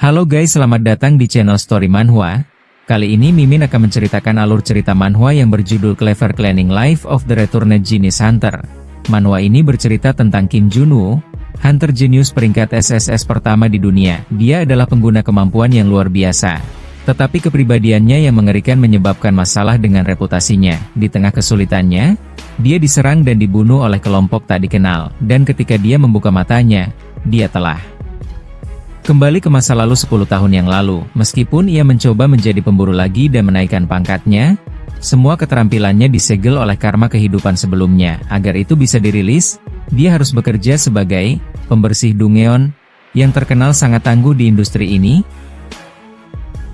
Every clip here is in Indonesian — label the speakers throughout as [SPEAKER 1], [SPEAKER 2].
[SPEAKER 1] Halo guys, selamat datang di channel Story Manhwa. Kali ini Mimin akan menceritakan alur cerita manhwa yang berjudul Clever Cleaning Life of the Returned Genius Hunter. Manhwa ini bercerita tentang Kim Junwoo, Hunter Genius peringkat SSS pertama di dunia. Dia adalah pengguna kemampuan yang luar biasa. Tetapi kepribadiannya yang mengerikan menyebabkan masalah dengan reputasinya. Di tengah kesulitannya, dia diserang dan dibunuh oleh kelompok tak dikenal. Dan ketika dia membuka matanya, dia telah kembali ke masa lalu 10 tahun yang lalu. Meskipun ia mencoba menjadi pemburu lagi dan menaikkan pangkatnya, semua keterampilannya disegel oleh karma kehidupan sebelumnya. Agar itu bisa dirilis, dia harus bekerja sebagai pembersih Dungeon yang terkenal sangat tangguh di industri ini.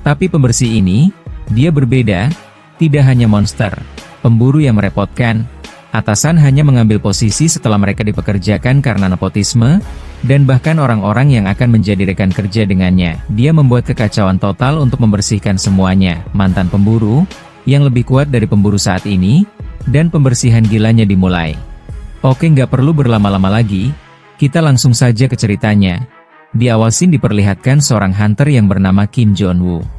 [SPEAKER 1] Tapi pembersih ini, dia berbeda, tidak hanya monster, pemburu yang merepotkan. Atasan hanya mengambil posisi setelah mereka dipekerjakan karena nepotisme, dan bahkan orang-orang yang akan menjadi rekan kerja dengannya. Dia membuat kekacauan total untuk membersihkan semuanya. Mantan pemburu, yang lebih kuat dari pemburu saat ini, dan pembersihan gilanya dimulai. Oke, nggak perlu berlama-lama lagi, kita langsung saja ke ceritanya. Di awal scene diperlihatkan seorang hunter yang bernama Kim Junwoo,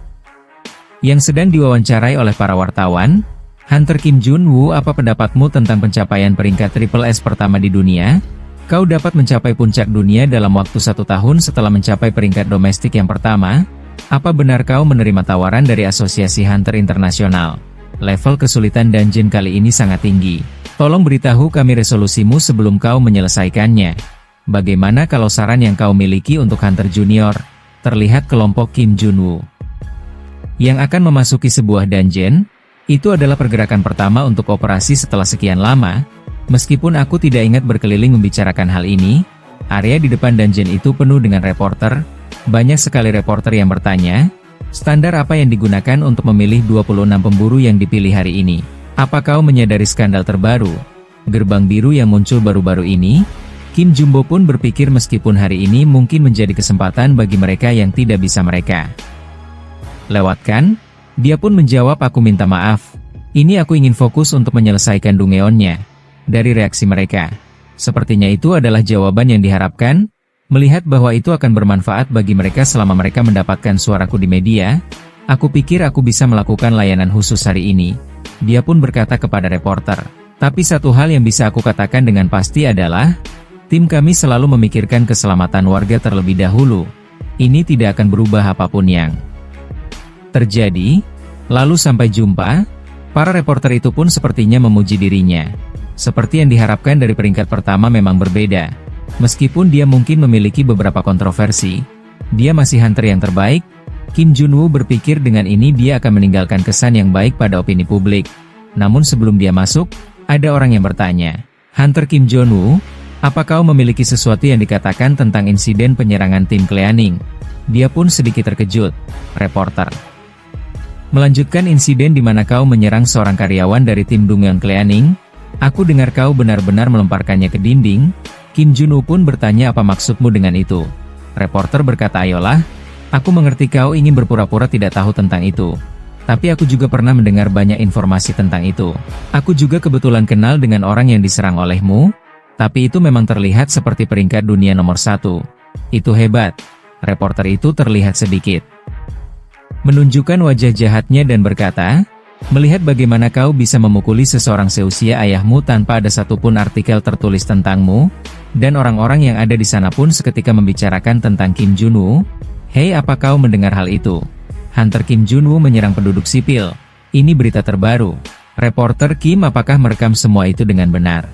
[SPEAKER 1] yang sedang diwawancarai oleh para wartawan. Hunter Kim Junwoo, apa pendapatmu tentang pencapaian peringkat Triple S pertama di dunia? Kau dapat mencapai puncak dunia dalam waktu 1 tahun setelah mencapai peringkat domestik yang pertama? Apa benar kau menerima tawaran dari Asosiasi Hunter Internasional? Level kesulitan dungeon kali ini sangat tinggi. Tolong beritahu kami resolusimu sebelum kau menyelesaikannya. Bagaimana kalau saran yang kau miliki untuk Hunter Junior? Terlihat kelompok Kim Junwoo yang akan memasuki sebuah dungeon. Itu adalah pergerakan pertama untuk operasi setelah sekian lama. Meskipun aku tidak ingat berkeliling membicarakan hal ini, area di depan dungeon itu penuh dengan reporter. Banyak sekali reporter yang bertanya, standar apa yang digunakan untuk memilih 26 pemburu yang dipilih hari ini? Apa kau menyadari skandal terbaru? Gerbang biru yang muncul baru-baru ini? Kim Junwoo pun berpikir meskipun hari ini mungkin menjadi kesempatan bagi mereka yang tidak bisa mereka lewatkan. Dia pun menjawab, aku minta maaf. Ini aku ingin fokus untuk menyelesaikan Dungeonnya. Dari reaksi mereka, sepertinya itu adalah jawaban yang diharapkan. Melihat bahwa itu akan bermanfaat bagi mereka selama mereka mendapatkan suaraku di media, aku pikir aku bisa melakukan layanan khusus hari ini. Dia pun berkata kepada reporter, tapi satu hal yang bisa aku katakan dengan pasti adalah, tim kami selalu memikirkan keselamatan warga terlebih dahulu. Ini tidak akan berubah apapun yang terjadi. Lalu sampai jumpa. Para reporter itu pun sepertinya memuji dirinya. Seperti yang diharapkan dari peringkat pertama memang berbeda. Meskipun dia mungkin memiliki beberapa kontroversi, dia masih hunter yang terbaik. Kim Junwoo berpikir dengan ini dia akan meninggalkan kesan yang baik pada opini publik. Namun sebelum dia masuk, ada orang yang bertanya, Hunter Kim Junwoo, apa kau memiliki sesuatu yang dikatakan tentang insiden penyerangan tim cleaning? Dia pun sedikit terkejut. Reporter melanjutkan, insiden di mana kau menyerang seorang karyawan dari tim Dungeon Cleaning? Aku dengar kau benar-benar melemparkannya ke dinding. Kim Junwoo pun bertanya, apa maksudmu dengan itu? Reporter berkata, ayolah, aku mengerti kau ingin berpura-pura tidak tahu tentang itu. Tapi aku juga pernah mendengar banyak informasi tentang itu. Aku juga kebetulan kenal dengan orang yang diserang olehmu. Tapi itu memang terlihat seperti peringkat dunia nomor 1. Itu hebat. Reporter itu terlihat sedikit menunjukkan wajah jahatnya dan berkata, melihat bagaimana kau bisa memukuli seseorang seusia ayahmu tanpa ada satupun artikel tertulis tentangmu, dan orang-orang yang ada di sana pun seketika membicarakan tentang Kim Junwoo. Hei, apa kau mendengar hal itu? Hunter Kim Junwoo menyerang penduduk sipil. Ini berita terbaru. Reporter Kim, apakah merekam semua itu dengan benar?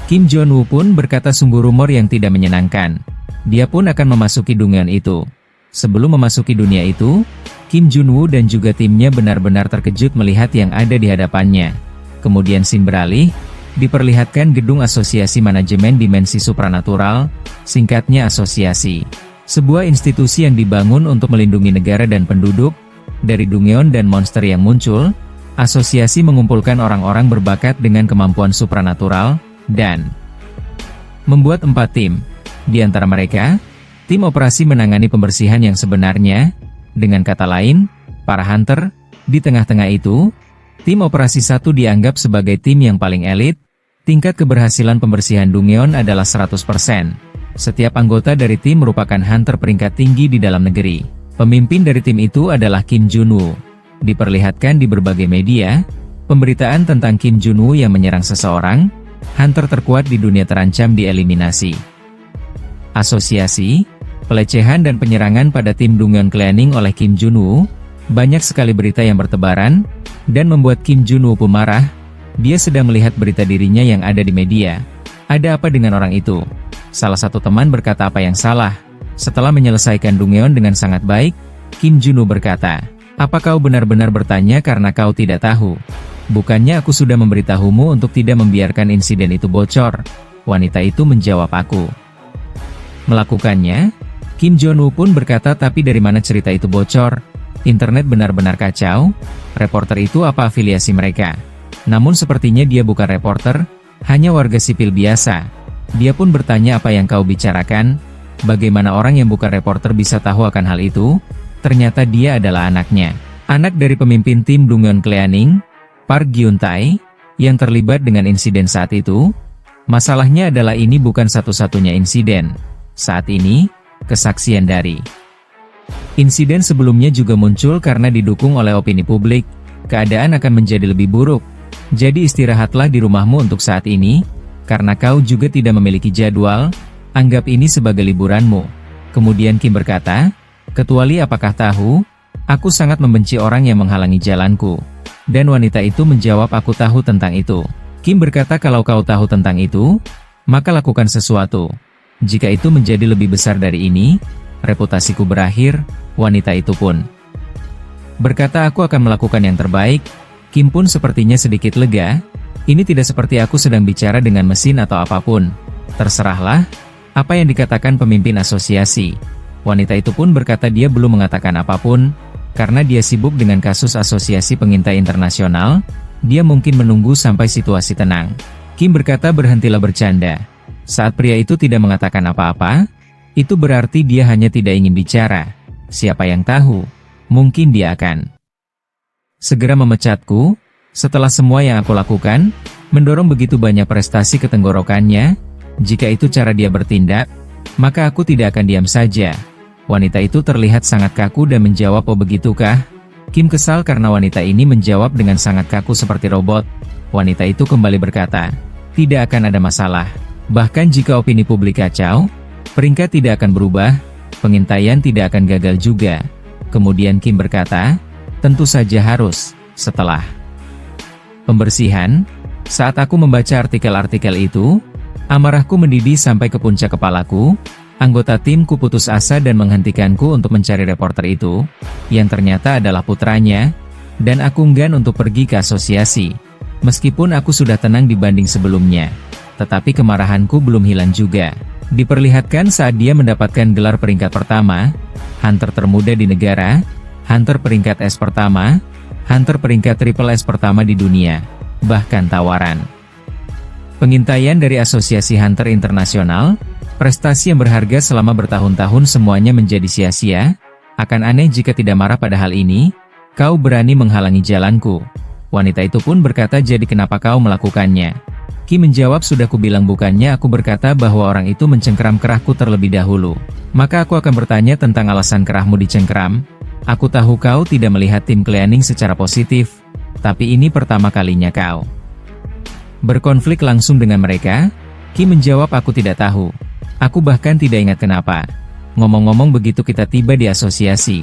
[SPEAKER 1] Kim Junwoo pun berkata, sungguh rumor yang tidak menyenangkan. Dia pun akan memasuki Dungeon itu. Sebelum memasuki dunia itu, Kim Junwoo dan juga timnya benar-benar terkejut melihat yang ada di hadapannya. Kemudian scene beralih, diperlihatkan gedung Asosiasi Manajemen Dimensi Supranatural, singkatnya Asosiasi. Sebuah institusi yang dibangun untuk melindungi negara dan penduduk dari Dungeon dan monster yang muncul. Asosiasi mengumpulkan orang-orang berbakat dengan kemampuan supranatural, dan membuat 4 tim. Di antara mereka, tim operasi menangani pembersihan yang sebenarnya. Dengan kata lain, para hunter. Di tengah-tengah itu, tim operasi 1 dianggap sebagai tim yang paling elit. Tingkat keberhasilan pembersihan Dungeon adalah 100%. Setiap anggota dari tim merupakan hunter peringkat tinggi di dalam negeri. Pemimpin dari tim itu adalah Kim Jun-woo. Diperlihatkan di berbagai media, pemberitaan tentang Kim Jun-woo yang menyerang seseorang, hunter terkuat di dunia terancam dieliminasi. Asosiasi, pelecehan dan penyerangan pada tim Dongyeon Cleaning oleh Kim Jun-woo. Banyak sekali berita yang bertebaran, dan membuat Kim Jun-woo pun marah. Dia sedang melihat berita dirinya yang ada di media. Ada apa dengan orang itu? Salah satu teman berkata apa yang salah. Setelah menyelesaikan Dongyeon dengan sangat baik, Kim Jun-woo berkata, "Apa kau benar-benar bertanya karena kau tidak tahu? Bukannya aku sudah memberitahumu untuk tidak membiarkan insiden itu bocor?" Wanita itu menjawab, "Aku melakukannya." Kim Jun-woo pun berkata, "Tapi dari mana cerita itu bocor? Internet benar-benar kacau. Reporter itu apa afiliasi mereka?" Namun sepertinya dia bukan reporter, hanya warga sipil biasa. Dia pun bertanya, "Apa yang kau bicarakan? Bagaimana orang yang bukan reporter bisa tahu akan hal itu?" Ternyata dia adalah anaknya. Anak dari pemimpin tim Dongyeon Cleaning, Park Gyun-tae, yang terlibat dengan insiden saat itu. Masalahnya adalah ini bukan satu-satunya insiden. Saat ini, kesaksian dari insiden sebelumnya juga muncul karena didukung oleh opini publik. Keadaan akan menjadi lebih buruk. Jadi istirahatlah di rumahmu untuk saat ini. Karena kau juga tidak memiliki jadwal, anggap ini sebagai liburanmu. Kemudian Kim berkata, "Kecuali apakah tahu? Aku sangat membenci orang yang menghalangi jalanku." Dan wanita itu menjawab, "Aku tahu tentang itu." Kim berkata, "Kalau kau tahu tentang itu, maka lakukan sesuatu. Jika itu menjadi lebih besar dari ini, reputasiku berakhir." Wanita itu pun berkata, "Aku akan melakukan yang terbaik." Kim pun sepertinya sedikit lega. Ini tidak seperti aku sedang bicara dengan mesin atau apapun. Terserahlah, apa yang dikatakan pemimpin asosiasi. Wanita itu pun berkata dia belum mengatakan apapun, karena dia sibuk dengan kasus asosiasi pengintai internasional, dia mungkin menunggu sampai situasi tenang. Kim berkata, "Berhentilah bercanda. Saat pria itu tidak mengatakan apa-apa, itu berarti dia hanya tidak ingin bicara. Siapa yang tahu, mungkin dia akan segera memecatku." Setelah semua yang aku lakukan, mendorong begitu banyak prestasi ke tenggorokannya, jika itu cara dia bertindak, maka aku tidak akan diam saja. Wanita itu terlihat sangat kaku dan menjawab, "Oh begitukah?" Kim kesal karena wanita ini menjawab dengan sangat kaku seperti robot. Wanita itu kembali berkata, "Tidak akan ada masalah. Bahkan jika opini publik kacau, peringkat tidak akan berubah, pengintaian tidak akan gagal juga." Kemudian Kim berkata, "Tentu saja harus." Setelah pembersihan, saat aku membaca artikel-artikel itu, amarahku mendidih sampai ke puncak kepalaku. Anggota timku putus asa dan menghentikanku untuk mencari reporter itu, yang ternyata adalah putranya, dan aku enggan untuk pergi ke asosiasi. Meskipun aku sudah tenang dibanding sebelumnya, tetapi kemarahanku belum hilang juga. Diperlihatkan saat dia mendapatkan gelar peringkat pertama, hunter termuda di negara, hunter peringkat S pertama, hunter peringkat triple S pertama di dunia, bahkan tawaran pengintaian dari Asosiasi Hunter Internasional, prestasi yang berharga selama bertahun-tahun semuanya menjadi sia-sia. Akan aneh jika tidak marah pada hal ini, kau berani menghalangi jalanku. Wanita itu pun berkata, "Jadi kenapa kau melakukannya?" Kim menjawab, "Sudah kubilang bukannya aku berkata bahwa orang itu mencengkeram kerahku terlebih dahulu. Maka aku akan bertanya tentang alasan kerahmu dicengkeram. Aku tahu kau tidak melihat tim cleaning secara positif, tapi ini pertama kalinya kau berkonflik langsung dengan mereka." Kim menjawab, "Aku tidak tahu. Aku bahkan tidak ingat kenapa. Ngomong-ngomong begitu kita tiba di asosiasi,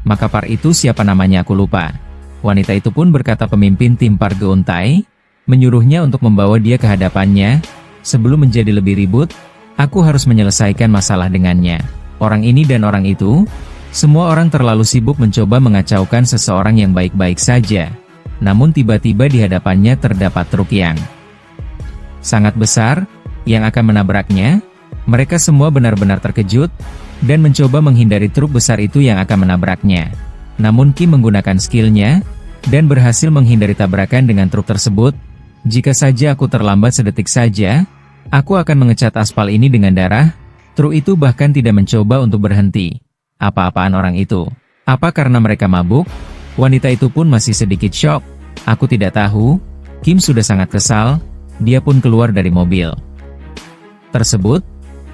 [SPEAKER 1] maka par itu siapa namanya aku lupa." Wanita itu pun berkata, "Pemimpin tim Park Gyun-tae menyuruhnya untuk membawa dia ke hadapannya. Sebelum menjadi lebih ribut, aku harus menyelesaikan masalah dengannya. Orang ini dan orang itu, semua orang terlalu sibuk mencoba mengacaukan seseorang yang baik-baik saja. Namun tiba-tiba di hadapannya terdapat truk yang sangat besar, yang akan menabraknya. Mereka semua benar-benar terkejut, dan mencoba menghindari truk besar itu yang akan menabraknya. Namun Kim menggunakan skillnya, dan berhasil menghindari tabrakan dengan truk tersebut. Jika saja aku terlambat sedetik saja, aku akan mengecat aspal ini dengan darah. Truk itu bahkan tidak mencoba untuk berhenti. Apa-apaan orang itu? Apa karena mereka mabuk? Wanita itu pun masih sedikit shock. Aku tidak tahu. Kim sudah sangat kesal. Dia pun keluar dari mobil tersebut.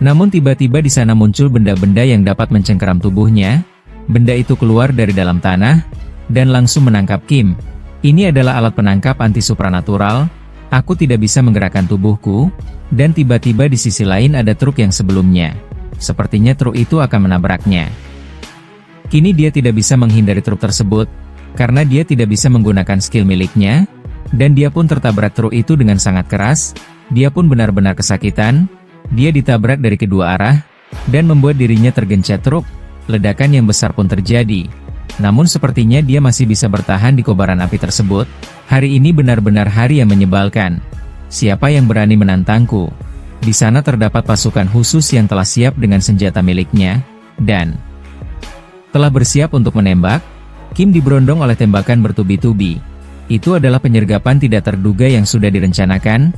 [SPEAKER 1] Namun tiba-tiba di sana muncul benda-benda yang dapat mencengkeram tubuhnya. Benda itu keluar dari dalam tanah, dan langsung menangkap Kim. Ini adalah alat penangkap anti-supranatural. Aku tidak bisa menggerakkan tubuhku, dan tiba-tiba di sisi lain ada truk yang sebelumnya. Sepertinya truk itu akan menabraknya. Kini dia tidak bisa menghindari truk tersebut, karena dia tidak bisa menggunakan skill miliknya, dan dia pun tertabrak truk itu dengan sangat keras. Dia pun benar-benar kesakitan. Dia ditabrak dari kedua arah, dan membuat dirinya tergencet truk. Ledakan yang besar pun terjadi. Namun sepertinya dia masih bisa bertahan di kobaran api tersebut. Hari ini benar-benar hari yang menyebalkan. Siapa yang berani menantangku? Di sana terdapat pasukan khusus yang telah siap dengan senjata miliknya, dan telah bersiap untuk menembak. Kim diberondong oleh tembakan bertubi-tubi. Itu adalah penyergapan tidak terduga yang sudah direncanakan.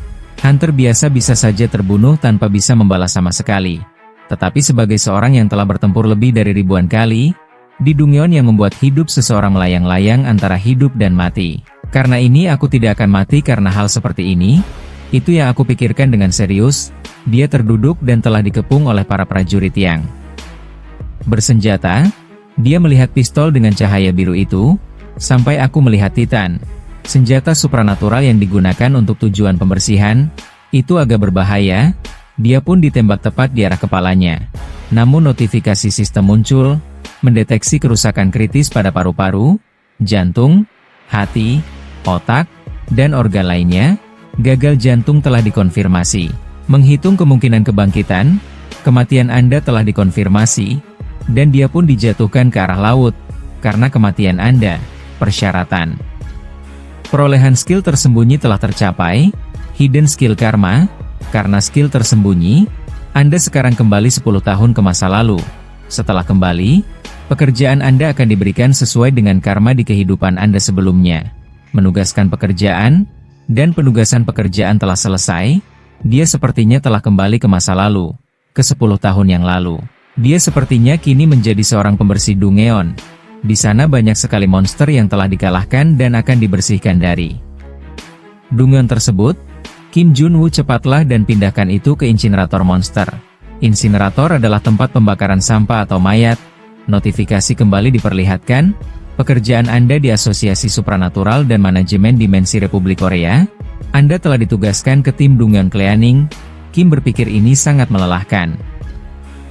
[SPEAKER 1] Hunter biasa bisa saja terbunuh tanpa bisa membalas sama sekali. Tetapi sebagai seorang yang telah bertempur lebih dari ribuan kali, di Dongyeon yang membuat hidup seseorang melayang-layang antara hidup dan mati. Karena ini aku tidak akan mati karena hal seperti ini. Itu yang aku pikirkan dengan serius. Dia terduduk dan telah dikepung oleh para prajurit yang bersenjata. Dia melihat pistol dengan cahaya biru itu, sampai aku melihat Titan. Senjata supranatural yang digunakan untuk tujuan pembersihan, itu agak berbahaya. Dia pun ditembak tepat di arah kepalanya. Namun notifikasi sistem muncul, mendeteksi kerusakan kritis pada paru-paru, jantung, hati, otak, dan organ lainnya. Gagal jantung telah dikonfirmasi. Menghitung kemungkinan kebangkitan, kematian Anda telah dikonfirmasi, dan dia pun dijatuhkan ke arah laut, karena kematian Anda. Persyaratan perolehan skill tersembunyi telah tercapai, hidden skill karma. Karena skill tersembunyi, Anda sekarang kembali 10 tahun ke masa lalu. Setelah kembali, pekerjaan Anda akan diberikan sesuai dengan karma di kehidupan Anda sebelumnya. Menugaskan pekerjaan, dan penugasan pekerjaan telah selesai. Dia sepertinya telah kembali ke masa lalu, ke 10 tahun yang lalu. Dia sepertinya kini menjadi seorang pembersih Dongyeon. Di sana banyak sekali monster yang telah dikalahkan dan akan dibersihkan dari Dongyeon tersebut. Kim Jun-woo cepatlah dan pindahkan itu ke insinerator monster. Insinerator adalah tempat pembakaran sampah atau mayat. Notifikasi kembali diperlihatkan. Pekerjaan Anda di Asosiasi Supranatural dan Manajemen Dimensi Republik Korea. Anda telah ditugaskan ke tim Dongyeon Cleaning. Kim berpikir ini sangat melelahkan.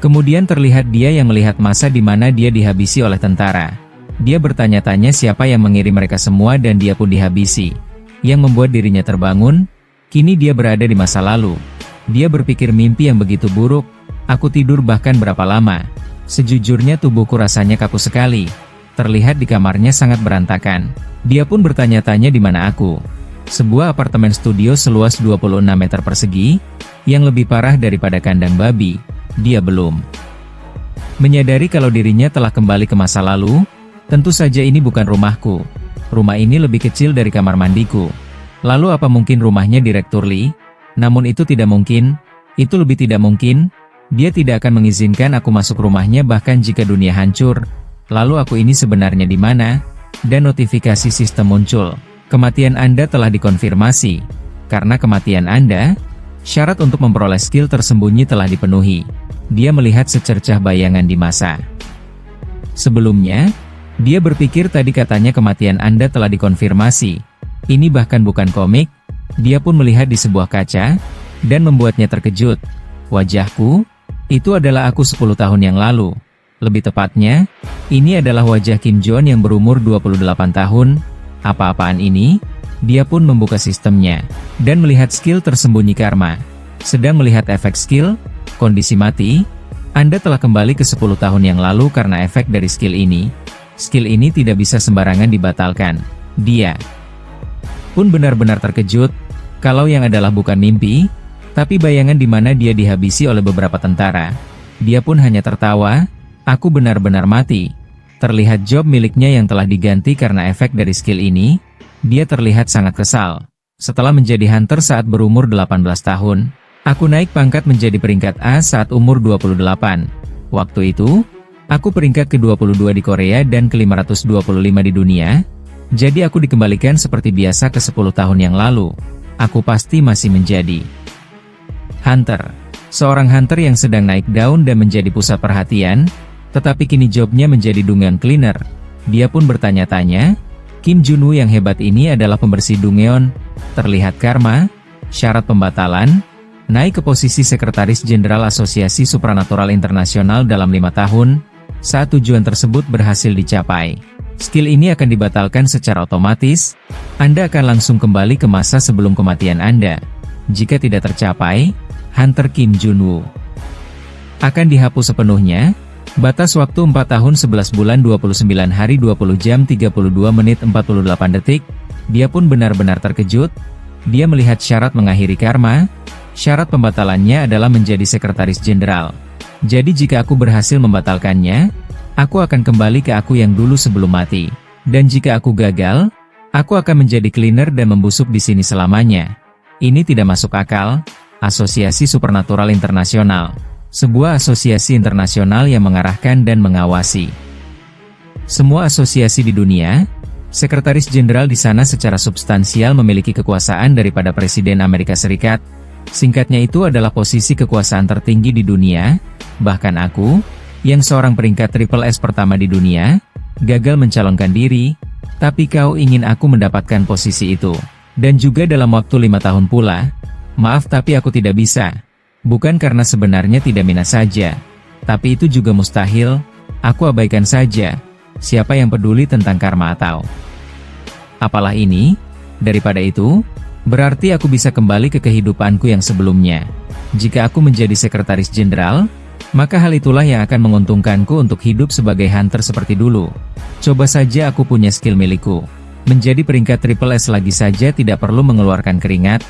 [SPEAKER 1] Kemudian terlihat dia yang melihat masa di mana dia dihabisi oleh tentara. Dia bertanya-tanya siapa yang mengirim mereka semua dan dia pun dihabisi. Yang membuat dirinya terbangun. Kini dia berada di masa lalu. Dia berpikir mimpi yang begitu buruk. Aku tidur bahkan berapa lama. Sejujurnya tubuhku rasanya kaku sekali. Terlihat di kamarnya sangat berantakan. Dia pun bertanya-tanya di mana aku. Sebuah apartemen studio seluas 26 meter persegi, yang lebih parah daripada kandang babi. Dia belum menyadari kalau dirinya telah kembali ke masa lalu. Tentu saja ini bukan rumahku. Rumah ini lebih kecil dari kamar mandiku. Lalu apa mungkin rumahnya Direktur Lee? Namun itu tidak mungkin. Itu lebih tidak mungkin. Dia tidak akan mengizinkan aku masuk rumahnya bahkan jika dunia hancur. Lalu aku ini sebenarnya di mana? Dan notifikasi sistem muncul. Kematian Anda telah dikonfirmasi. Karena kematian Anda, syarat untuk memperoleh skill tersembunyi telah dipenuhi. Dia melihat secercah bayangan di masa sebelumnya. Dia berpikir tadi katanya kematian Anda telah dikonfirmasi. Ini bahkan bukan komik. Dia pun melihat di sebuah kaca, dan membuatnya terkejut. Wajahku, itu adalah aku 10 tahun yang lalu. Lebih tepatnya, ini adalah wajah Kim Joon yang berumur 28 tahun. Apa-apaan ini? Dia pun membuka sistemnya, dan melihat skill tersembunyi karma. Sedang melihat efek skill, kondisi mati. Anda telah kembali ke 10 tahun yang lalu karena efek dari skill ini. Skill ini tidak bisa sembarangan dibatalkan. Dia pun benar-benar terkejut, kalau yang adalah bukan mimpi, tapi bayangan di mana dia dihabisi oleh beberapa tentara. Dia pun hanya tertawa, aku benar-benar mati. Terlihat job miliknya yang telah diganti karena efek dari skill ini. Dia terlihat sangat kesal. Setelah menjadi hunter saat berumur 18 tahun, aku naik pangkat menjadi peringkat A saat umur 28. Waktu itu, aku peringkat ke-22 di Korea dan ke-525 di dunia. Jadi aku dikembalikan seperti biasa ke 10 tahun yang lalu. Aku pasti masih menjadi hunter. Seorang hunter yang sedang naik daun dan menjadi pusat perhatian, tetapi kini jobnya menjadi Dungeon Cleaner. Dia pun bertanya-tanya, Kim Junwoo yang hebat ini adalah pembersih Dungeon, terlihat karma, syarat pembatalan, naik ke posisi Sekretaris Jenderal Asosiasi Supranatural Internasional dalam 5 tahun, saat tujuan tersebut berhasil dicapai. Skill ini akan dibatalkan secara otomatis, Anda akan langsung kembali ke masa sebelum kematian Anda. Jika tidak tercapai, Hunter Kim Junwoo akan dihapus sepenuhnya. Batas waktu 4 tahun 11 bulan 29 hari 20 jam 32 menit 48 detik. Dia pun benar-benar terkejut. Dia melihat syarat mengakhiri karma. Syarat pembatalannya adalah menjadi Sekretaris Jenderal. Jadi jika aku berhasil membatalkannya, aku akan kembali ke aku yang dulu sebelum mati. Dan jika aku gagal, aku akan menjadi cleaner dan membusuk di sini selamanya. Ini tidak masuk akal. Asosiasi Supernatural Internasional, sebuah asosiasi internasional yang mengarahkan dan mengawasi semua asosiasi di dunia. Sekretaris Jenderal di sana secara substansial memiliki kekuasaan daripada Presiden Amerika Serikat. Singkatnya itu adalah posisi kekuasaan tertinggi di dunia. Bahkan aku, yang seorang peringkat triple S pertama di dunia, gagal mencalonkan diri, tapi kau ingin aku mendapatkan posisi itu. Dan juga dalam waktu 5 tahun pula. Maaf tapi aku tidak bisa. Bukan karena sebenarnya tidak minat saja. Tapi itu juga mustahil, aku abaikan saja. Siapa yang peduli tentang karma atau apalah ini? Daripada itu, berarti aku bisa kembali ke kehidupanku yang sebelumnya. Jika aku menjadi Sekretaris Jenderal, maka hal itulah yang akan menguntungkanku untuk hidup sebagai hunter seperti dulu. Coba saja aku punya skill milikku. Menjadi peringkat triple S lagi saja tidak perlu mengeluarkan keringat,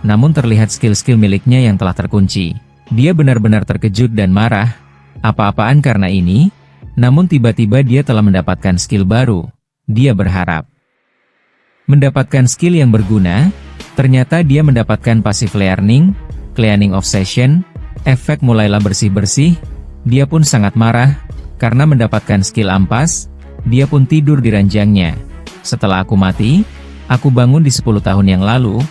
[SPEAKER 1] namun terlihat skill-skill miliknya yang telah terkunci. Dia benar-benar terkejut dan marah. Apa-apaan karena ini? Namun tiba-tiba dia telah mendapatkan skill baru. Dia berharap mendapatkan skill yang berguna. Ternyata dia mendapatkan passive learning, cleaning obsession, efek mulailah bersih-bersih. Dia pun sangat marah, karena mendapatkan skill ampas. Dia pun tidur di ranjangnya. Setelah aku mati, aku bangun di 10 tahun yang lalu.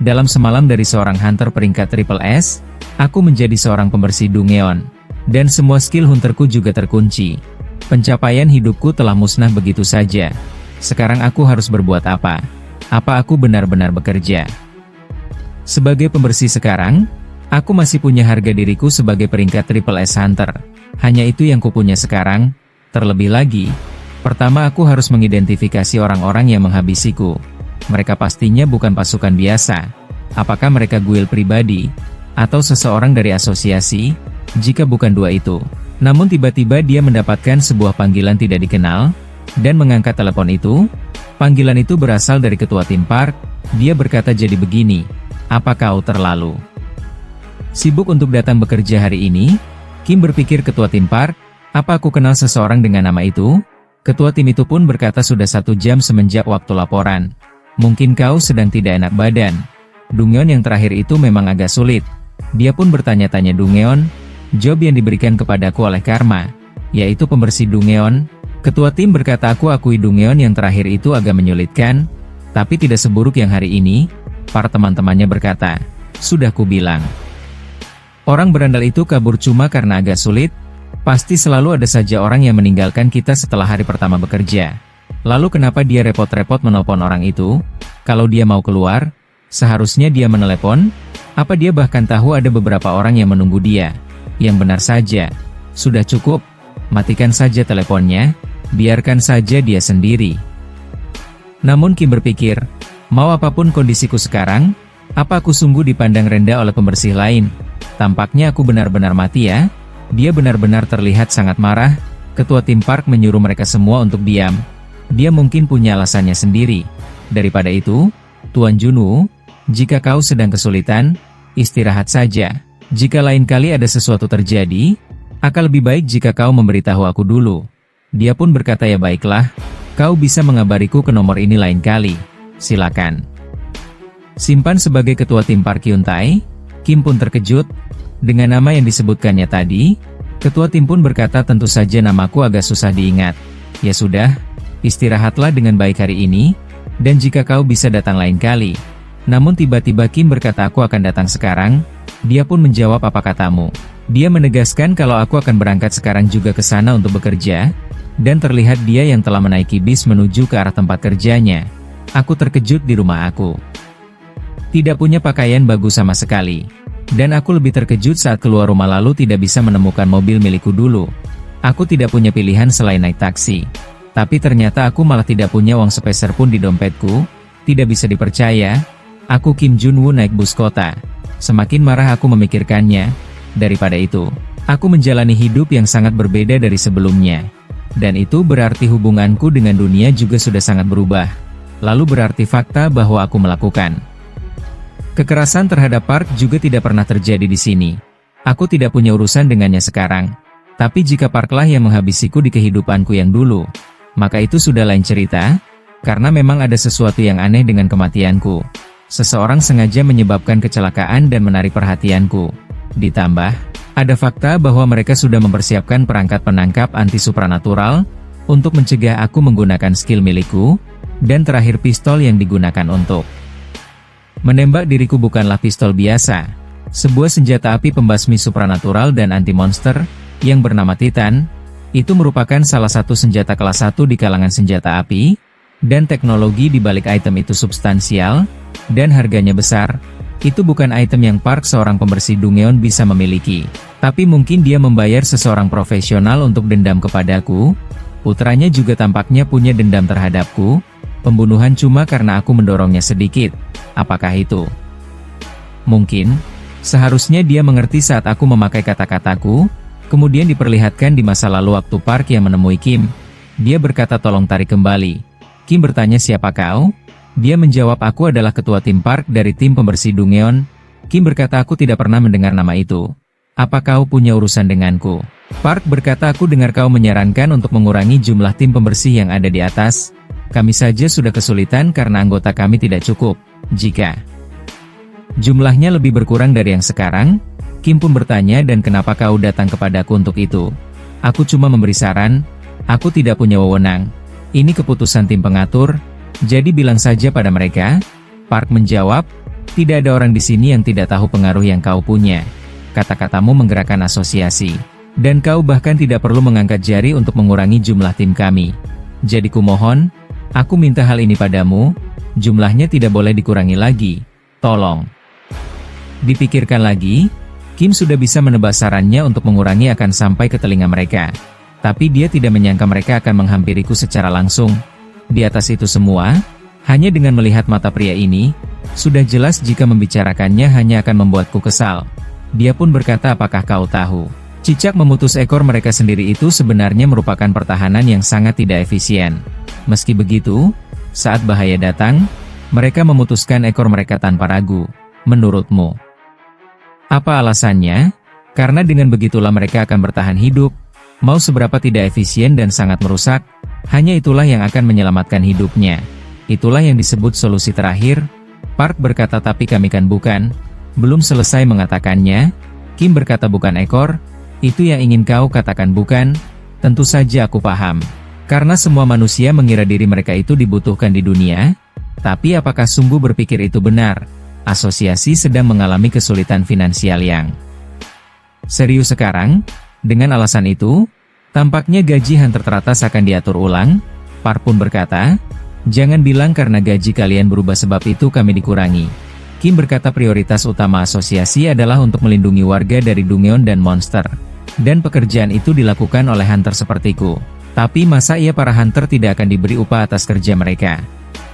[SPEAKER 1] Dalam semalam dari seorang hunter peringkat triple S, aku menjadi seorang pembersih Dungeon. Dan semua skill hunterku juga terkunci. Pencapaian hidupku telah musnah begitu saja. Sekarang aku harus berbuat apa? Apa aku benar-benar bekerja sebagai pembersih sekarang? Aku masih punya harga diriku sebagai peringkat triple S hunter. Hanya itu yang kupunya sekarang. Terlebih lagi, pertama aku harus mengidentifikasi orang-orang yang menghabisiku. Mereka pastinya bukan pasukan biasa. Apakah mereka guild pribadi? Atau seseorang dari asosiasi? Jika bukan dua itu. Namun tiba-tiba dia mendapatkan sebuah panggilan tidak dikenal, dan mengangkat telepon itu. Panggilan itu berasal dari ketua tim park. Dia berkata jadi begini, apa kau terlalu sibuk untuk datang bekerja hari ini? Kim berpikir ketua tim park, apa aku kenal seseorang dengan nama itu? Ketua tim itu pun berkata sudah 1 jam semenjak waktu laporan. Mungkin kau sedang tidak enak badan. Dungeon yang terakhir itu memang agak sulit. Dia pun bertanya-tanya Dungeon, job yang diberikan kepadaku oleh karma, yaitu pembersih Dungeon. Ketua tim berkata aku akui Dungeon yang terakhir itu agak menyulitkan, tapi tidak seburuk yang hari ini. Para teman-temannya berkata, sudah kubilang. Orang berandal itu kabur cuma karena agak sulit. Pasti selalu ada saja orang yang meninggalkan kita setelah hari pertama bekerja. Lalu kenapa dia repot-repot menelpon orang itu? Kalau dia mau keluar, seharusnya dia menelepon. Apa dia bahkan tahu ada beberapa orang yang menunggu dia? Yang benar saja. Sudah cukup. Matikan saja teleponnya. Biarkan saja dia sendiri. Namun Kim berpikir, mau apapun kondisiku sekarang, apa aku sungguh dipandang rendah oleh pembersih lain? Tampaknya aku benar-benar mati ya. Dia benar-benar terlihat sangat marah. Ketua tim park menyuruh mereka semua untuk diam. Dia mungkin punya alasannya sendiri. Daripada itu, Tuan Junwoo, jika kau sedang kesulitan, istirahat saja. Jika lain kali ada sesuatu terjadi, akan lebih baik jika kau memberitahu aku dulu. Dia pun berkata ya baiklah, kau bisa mengabariku ke nomor ini lain kali. Silakan. Simpan sebagai ketua tim park Hyundai. Kim pun terkejut. Dengan nama yang disebutkannya tadi, ketua tim pun berkata tentu saja namaku agak susah diingat. Ya sudah, istirahatlah dengan baik hari ini, dan jika kau bisa datang lain kali. Namun tiba-tiba Kim berkata aku akan datang sekarang. Dia pun menjawab, apa katamu? Dia menegaskan kalau aku akan berangkat sekarang juga ke sana untuk bekerja, dan terlihat dia yang telah menaiki bis menuju ke arah tempat kerjanya. Aku terkejut di rumah aku. Tidak punya pakaian bagus sama sekali. Dan aku lebih terkejut saat keluar rumah lalu tidak bisa menemukan mobil milikku dulu. Aku tidak punya pilihan selain naik taksi. Tapi ternyata aku malah tidak punya uang sepeser pun di dompetku. Tidak bisa dipercaya. Aku Kim Jun-woo naik bus kota. Semakin marah aku memikirkannya. Daripada itu, aku menjalani hidup yang sangat berbeda dari sebelumnya. Dan itu berarti hubunganku dengan dunia juga sudah sangat berubah. Lalu berarti fakta bahwa aku melakukan kekerasan terhadap Park juga tidak pernah terjadi di sini. Aku tidak punya urusan dengannya sekarang. Tapi jika Parklah yang menghabisiku di kehidupanku yang dulu, maka itu sudah lain cerita, karena memang ada sesuatu yang aneh dengan kematianku. Seseorang sengaja menyebabkan kecelakaan dan menarik perhatianku. Ditambah, ada fakta bahwa mereka sudah mempersiapkan perangkat penangkap anti-supranatural, untuk mencegah aku menggunakan skill milikku, dan terakhir pistol yang digunakan untuk menembak diriku bukanlah pistol biasa. Sebuah senjata api pembasmi supranatural dan anti-monster, yang bernama Titan, itu merupakan salah satu senjata kelas 1 di kalangan senjata api, dan teknologi di balik item itu substansial, dan harganya besar. Itu bukan item yang Park seorang pembersih Dungeon bisa memiliki. Tapi mungkin dia membayar seseorang profesional untuk dendam kepadaku. Putranya juga tampaknya punya dendam terhadapku. Pembunuhan cuma karena aku mendorongnya sedikit. Apakah itu? Mungkin. Seharusnya dia mengerti saat aku memakai kata-kataku. Kemudian diperlihatkan di masa lalu waktu Park yang menemui Kim. Dia berkata tolong tarik kembali. Kim bertanya siapa kau? Dia menjawab aku adalah ketua tim Park dari tim pembersih Dungeon. Kim berkata aku tidak pernah mendengar nama itu. Apa kau punya urusan denganku? Park berkata aku dengar kau menyarankan untuk mengurangi jumlah tim pembersih yang ada di atas. Kami saja sudah kesulitan karena anggota kami tidak cukup. Jika jumlahnya lebih berkurang dari yang sekarang, Kim pun bertanya dan kenapa kau datang kepadaku untuk itu? Aku cuma memberi saran, aku tidak punya wewenang. Ini keputusan tim pengatur, jadi bilang saja pada mereka. Park menjawab, tidak ada orang di sini yang tidak tahu pengaruh yang kau punya. Kata-katamu menggerakkan asosiasi. Dan kau bahkan tidak perlu mengangkat jari untuk mengurangi jumlah tim kami. Jadi kumohon, aku minta hal ini padamu, jumlahnya tidak boleh dikurangi lagi. Tolong. Dipikirkan lagi, Kim sudah bisa menebas sarannya untuk mengurangi akan sampai ke telinga mereka. Tapi dia tidak menyangka mereka akan menghampiriku secara langsung. Di atas itu semua, hanya dengan melihat mata pria ini, sudah jelas jika membicarakannya hanya akan membuatku kesal. Dia pun berkata apakah kau tahu? Cicak memutus ekor mereka sendiri itu sebenarnya merupakan pertahanan yang sangat tidak efisien. Meski begitu, saat bahaya datang, mereka memutuskan ekor mereka tanpa ragu. Menurutmu? Apa alasannya? Karena dengan begitulah mereka akan bertahan hidup. Mau seberapa tidak efisien dan sangat merusak, hanya itulah yang akan menyelamatkan hidupnya. Itulah yang disebut solusi terakhir. Park berkata tapi kami kan bukan. Belum selesai mengatakannya, Kim berkata bukan ekor. Itu yang ingin kau katakan bukan? Tentu saja aku paham. Karena semua manusia mengira diri mereka itu dibutuhkan di dunia. Tapi apakah sungguh berpikir itu benar? Asosiasi sedang mengalami kesulitan finansial yang serius sekarang. Dengan alasan itu, tampaknya gaji hunter teratas akan diatur ulang. Park pun berkata, jangan bilang karena gaji kalian berubah sebab itu kami dikurangi. Kim berkata prioritas utama asosiasi adalah untuk melindungi warga dari Dungeon dan monster. Dan pekerjaan itu dilakukan oleh hunter sepertiku. Tapi masa iya para hunter tidak akan diberi upah atas kerja mereka?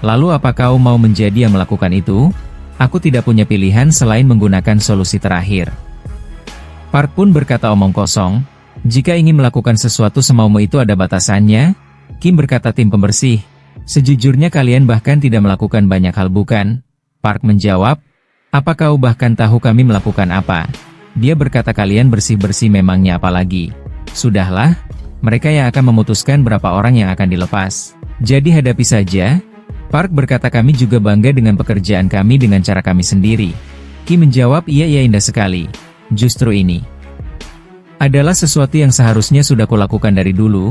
[SPEAKER 1] Lalu apa kau mau menjadi yang melakukan itu? Aku tidak punya pilihan selain menggunakan solusi terakhir. Park pun berkata omong kosong. Jika ingin melakukan sesuatu semaumu itu ada batasannya. Kim berkata tim pembersih. Sejujurnya kalian bahkan tidak melakukan banyak hal bukan? Park menjawab. Apa kau bahkan tahu kami melakukan apa? Dia berkata kalian bersih-bersih memangnya apalagi. Sudahlah. Mereka yang akan memutuskan berapa orang yang akan dilepas. Jadi hadapi saja. Park berkata kami juga bangga dengan pekerjaan kami dengan cara kami sendiri. Kim menjawab iya indah sekali. Justru ini adalah sesuatu yang seharusnya sudah kulakukan dari dulu,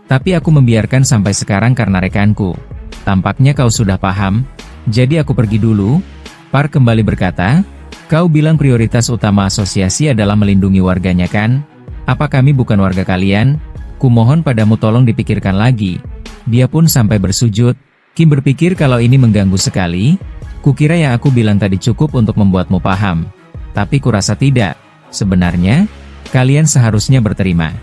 [SPEAKER 1] tapi aku membiarkan sampai sekarang karena rekanku. Tampaknya kau sudah paham, jadi aku pergi dulu. Park kembali berkata, Kau bilang prioritas utama asosiasi adalah melindungi warganya kan? Apa kami bukan warga kalian? Kumohon padamu tolong dipikirkan lagi. Dia pun sampai bersujud. Kim berpikir kalau ini mengganggu sekali. Kukira yang aku bilang tadi cukup untuk membuatmu paham. Tapi kurasa tidak. Sebenarnya, kalian seharusnya berterima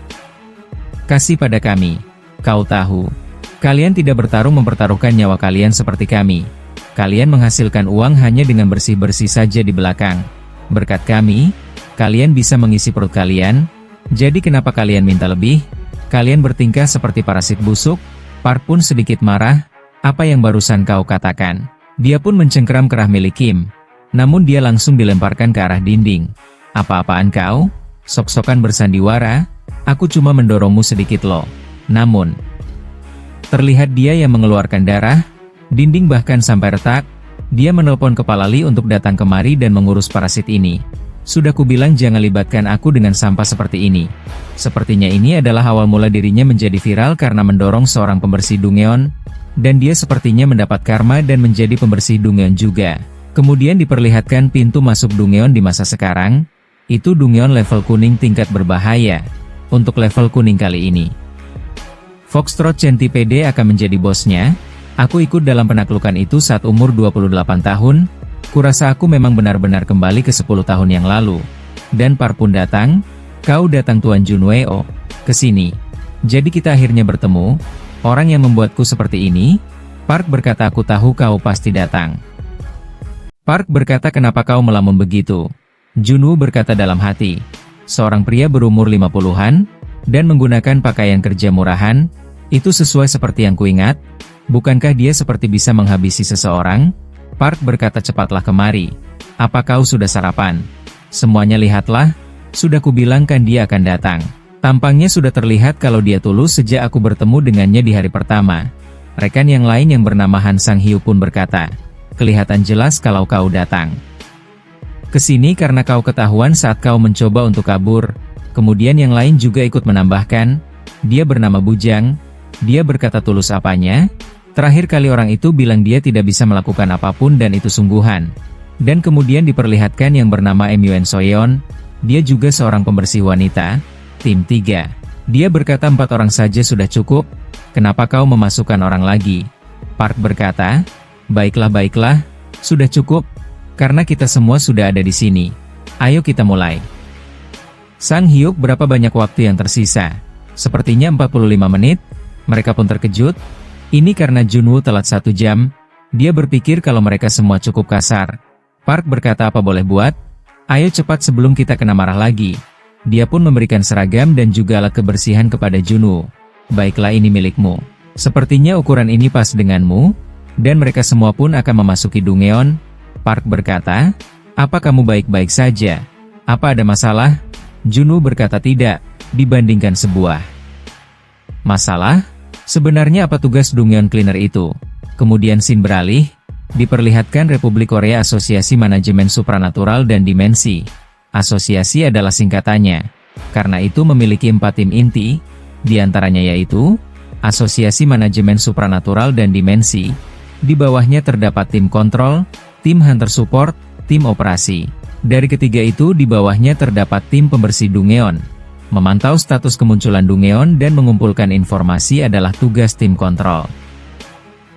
[SPEAKER 1] kasih pada kami. Kau tahu, kalian tidak bertarung mempertaruhkan nyawa kalian seperti kami. Kalian menghasilkan uang hanya dengan bersih-bersih saja di belakang. Berkat kami, kalian bisa mengisi perut kalian. Jadi kenapa kalian minta lebih? Kalian bertingkah seperti parasit busuk. Park pun sedikit marah. Apa yang barusan kau katakan? Dia pun mencengkeram kerah milik Kim. Namun dia langsung dilemparkan ke arah dinding. Apa-apaan kau? Sok-sokan bersandiwara. Aku cuma mendorongmu sedikit loh. Namun, terlihat dia yang mengeluarkan darah. Dinding bahkan sampai retak. Dia menelpon kepala Lee untuk datang kemari dan mengurus parasit ini. Sudah kubilang jangan libatkan aku dengan sampah seperti ini. Sepertinya ini adalah awal mula dirinya menjadi viral karena mendorong seorang pembersih Dungeon. Dan dia sepertinya mendapat karma dan menjadi pembersih Dungeon juga. Kemudian diperlihatkan pintu masuk Dungeon di masa sekarang. Itu Dungeon level kuning tingkat berbahaya. Untuk level kuning kali ini, Foxtrot Centipede akan menjadi bosnya. Aku ikut dalam penaklukan itu saat umur 28 tahun. Kurasa aku memang benar-benar kembali ke 10 tahun yang lalu. Dan Park pun datang. Kau datang Tuan Junweo. Kesini. Jadi kita akhirnya bertemu. Orang yang membuatku seperti ini. Park berkata aku tahu kau pasti datang. Park berkata kenapa kau melamun begitu? Junwoo berkata dalam hati. Seorang pria berumur 50-an. Dan menggunakan pakaian kerja murahan. Itu sesuai seperti yang kuingat. Bukankah dia seperti bisa menghabisi seseorang? Park berkata cepatlah kemari. Apa kau sudah sarapan? Semuanya lihatlah. Sudah kubilang kan dia akan datang. Tampangnya sudah terlihat kalau dia tulus sejak aku bertemu dengannya di hari pertama. Rekan yang lain yang bernama Han Sang-hyu pun berkata. Kelihatan jelas kalau kau datang kesini karena kau ketahuan saat kau mencoba untuk kabur. Kemudian yang lain juga ikut menambahkan. Dia bernama Bujang. Dia berkata tulus apanya? Terakhir kali orang itu bilang dia tidak bisa melakukan apapun dan itu sungguhan. Dan kemudian diperlihatkan yang bernama Myuen Soyeon. Dia juga seorang pembersih wanita. Tim 3. Dia berkata 4 orang saja sudah cukup. Kenapa kau memasukkan orang lagi? Park berkata, baiklah, sudah cukup. Karena kita semua sudah ada di sini. Ayo kita mulai. Sang Hyuk berapa banyak waktu yang tersisa? Sepertinya 45 menit. Mereka pun terkejut. Ini karena Junwoo telat 1 jam. Dia berpikir kalau mereka semua cukup kasar. Park berkata apa boleh buat? Ayo cepat sebelum kita kena marah lagi. Dia pun memberikan seragam dan juga alat kebersihan kepada Junwoo. Baiklah ini milikmu. Sepertinya ukuran ini pas denganmu. Dan mereka semua pun akan memasuki Dungeon. Park berkata, apa kamu baik-baik saja? Apa ada masalah? Junwoo berkata tidak, dibandingkan sebuah masalah. Sebenarnya apa tugas Dungeon Cleaner itu? Kemudian scene beralih, diperlihatkan Republik Korea Asosiasi Manajemen Supranatural dan Dimensi. Asosiasi adalah singkatannya. Karena itu memiliki 4 tim inti, diantaranya yaitu, Asosiasi Manajemen Supranatural dan Dimensi. Di bawahnya terdapat tim kontrol, tim hunter support, tim operasi. Dari ketiga itu di bawahnya terdapat tim pembersih Dungeon. Memantau status kemunculan Dungeon dan mengumpulkan informasi adalah tugas tim kontrol.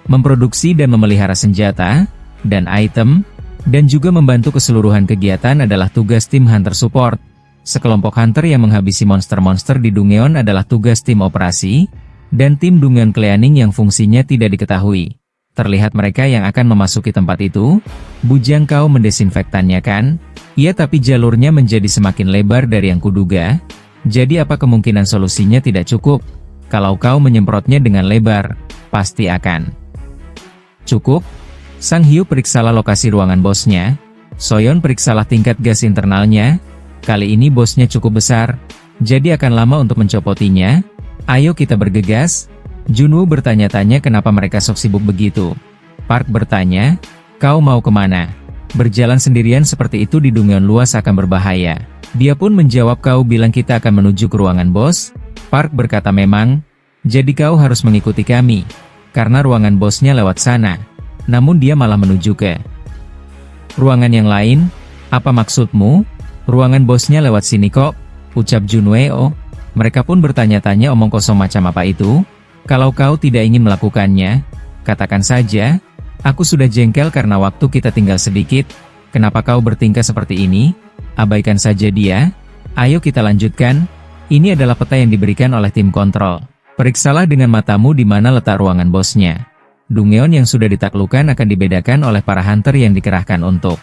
[SPEAKER 1] Memproduksi dan memelihara senjata, dan item, dan juga membantu keseluruhan kegiatan adalah tugas tim hunter support. Sekelompok hunter yang menghabisi monster-monster di Dungeon adalah tugas tim operasi, dan tim Dungeon cleaning yang fungsinya tidak diketahui. Terlihat mereka yang akan memasuki tempat itu. Bujang kau mendesinfektannya kan? Iya tapi jalurnya menjadi semakin lebar dari yang kuduga. Jadi apa kemungkinan solusinya tidak cukup? Kalau kau menyemprotnya dengan lebar, pasti akan cukup. Sang Hyu periksalah lokasi ruangan bosnya. Soyeon periksalah tingkat gas internalnya. Kali ini bosnya cukup besar, jadi akan lama untuk mencopotinya. Ayo kita bergegas. Junwoo bertanya-tanya kenapa mereka sok sibuk begitu. Park bertanya, kau mau kemana? Berjalan sendirian seperti itu di Dungeon luas akan berbahaya. Dia pun menjawab kau bilang kita akan menuju ke ruangan bos. Park berkata memang, jadi kau harus mengikuti kami. Karena ruangan bosnya lewat sana. Namun dia malah menuju ke ruangan yang lain. Apa maksudmu? Ruangan bosnya lewat sini kok, ucap Junweo. Mereka pun bertanya-tanya omong kosong macam apa itu. Kalau kau tidak ingin melakukannya, katakan saja. Aku sudah jengkel karena waktu kita tinggal sedikit. Kenapa kau bertingkah seperti ini? Abaikan saja dia. Ayo kita lanjutkan. Ini adalah peta yang diberikan oleh tim kontrol. Periksalah dengan matamu di mana letak ruangan bosnya. Dungeon yang sudah ditaklukkan akan dibedakan oleh para hunter yang dikerahkan untuk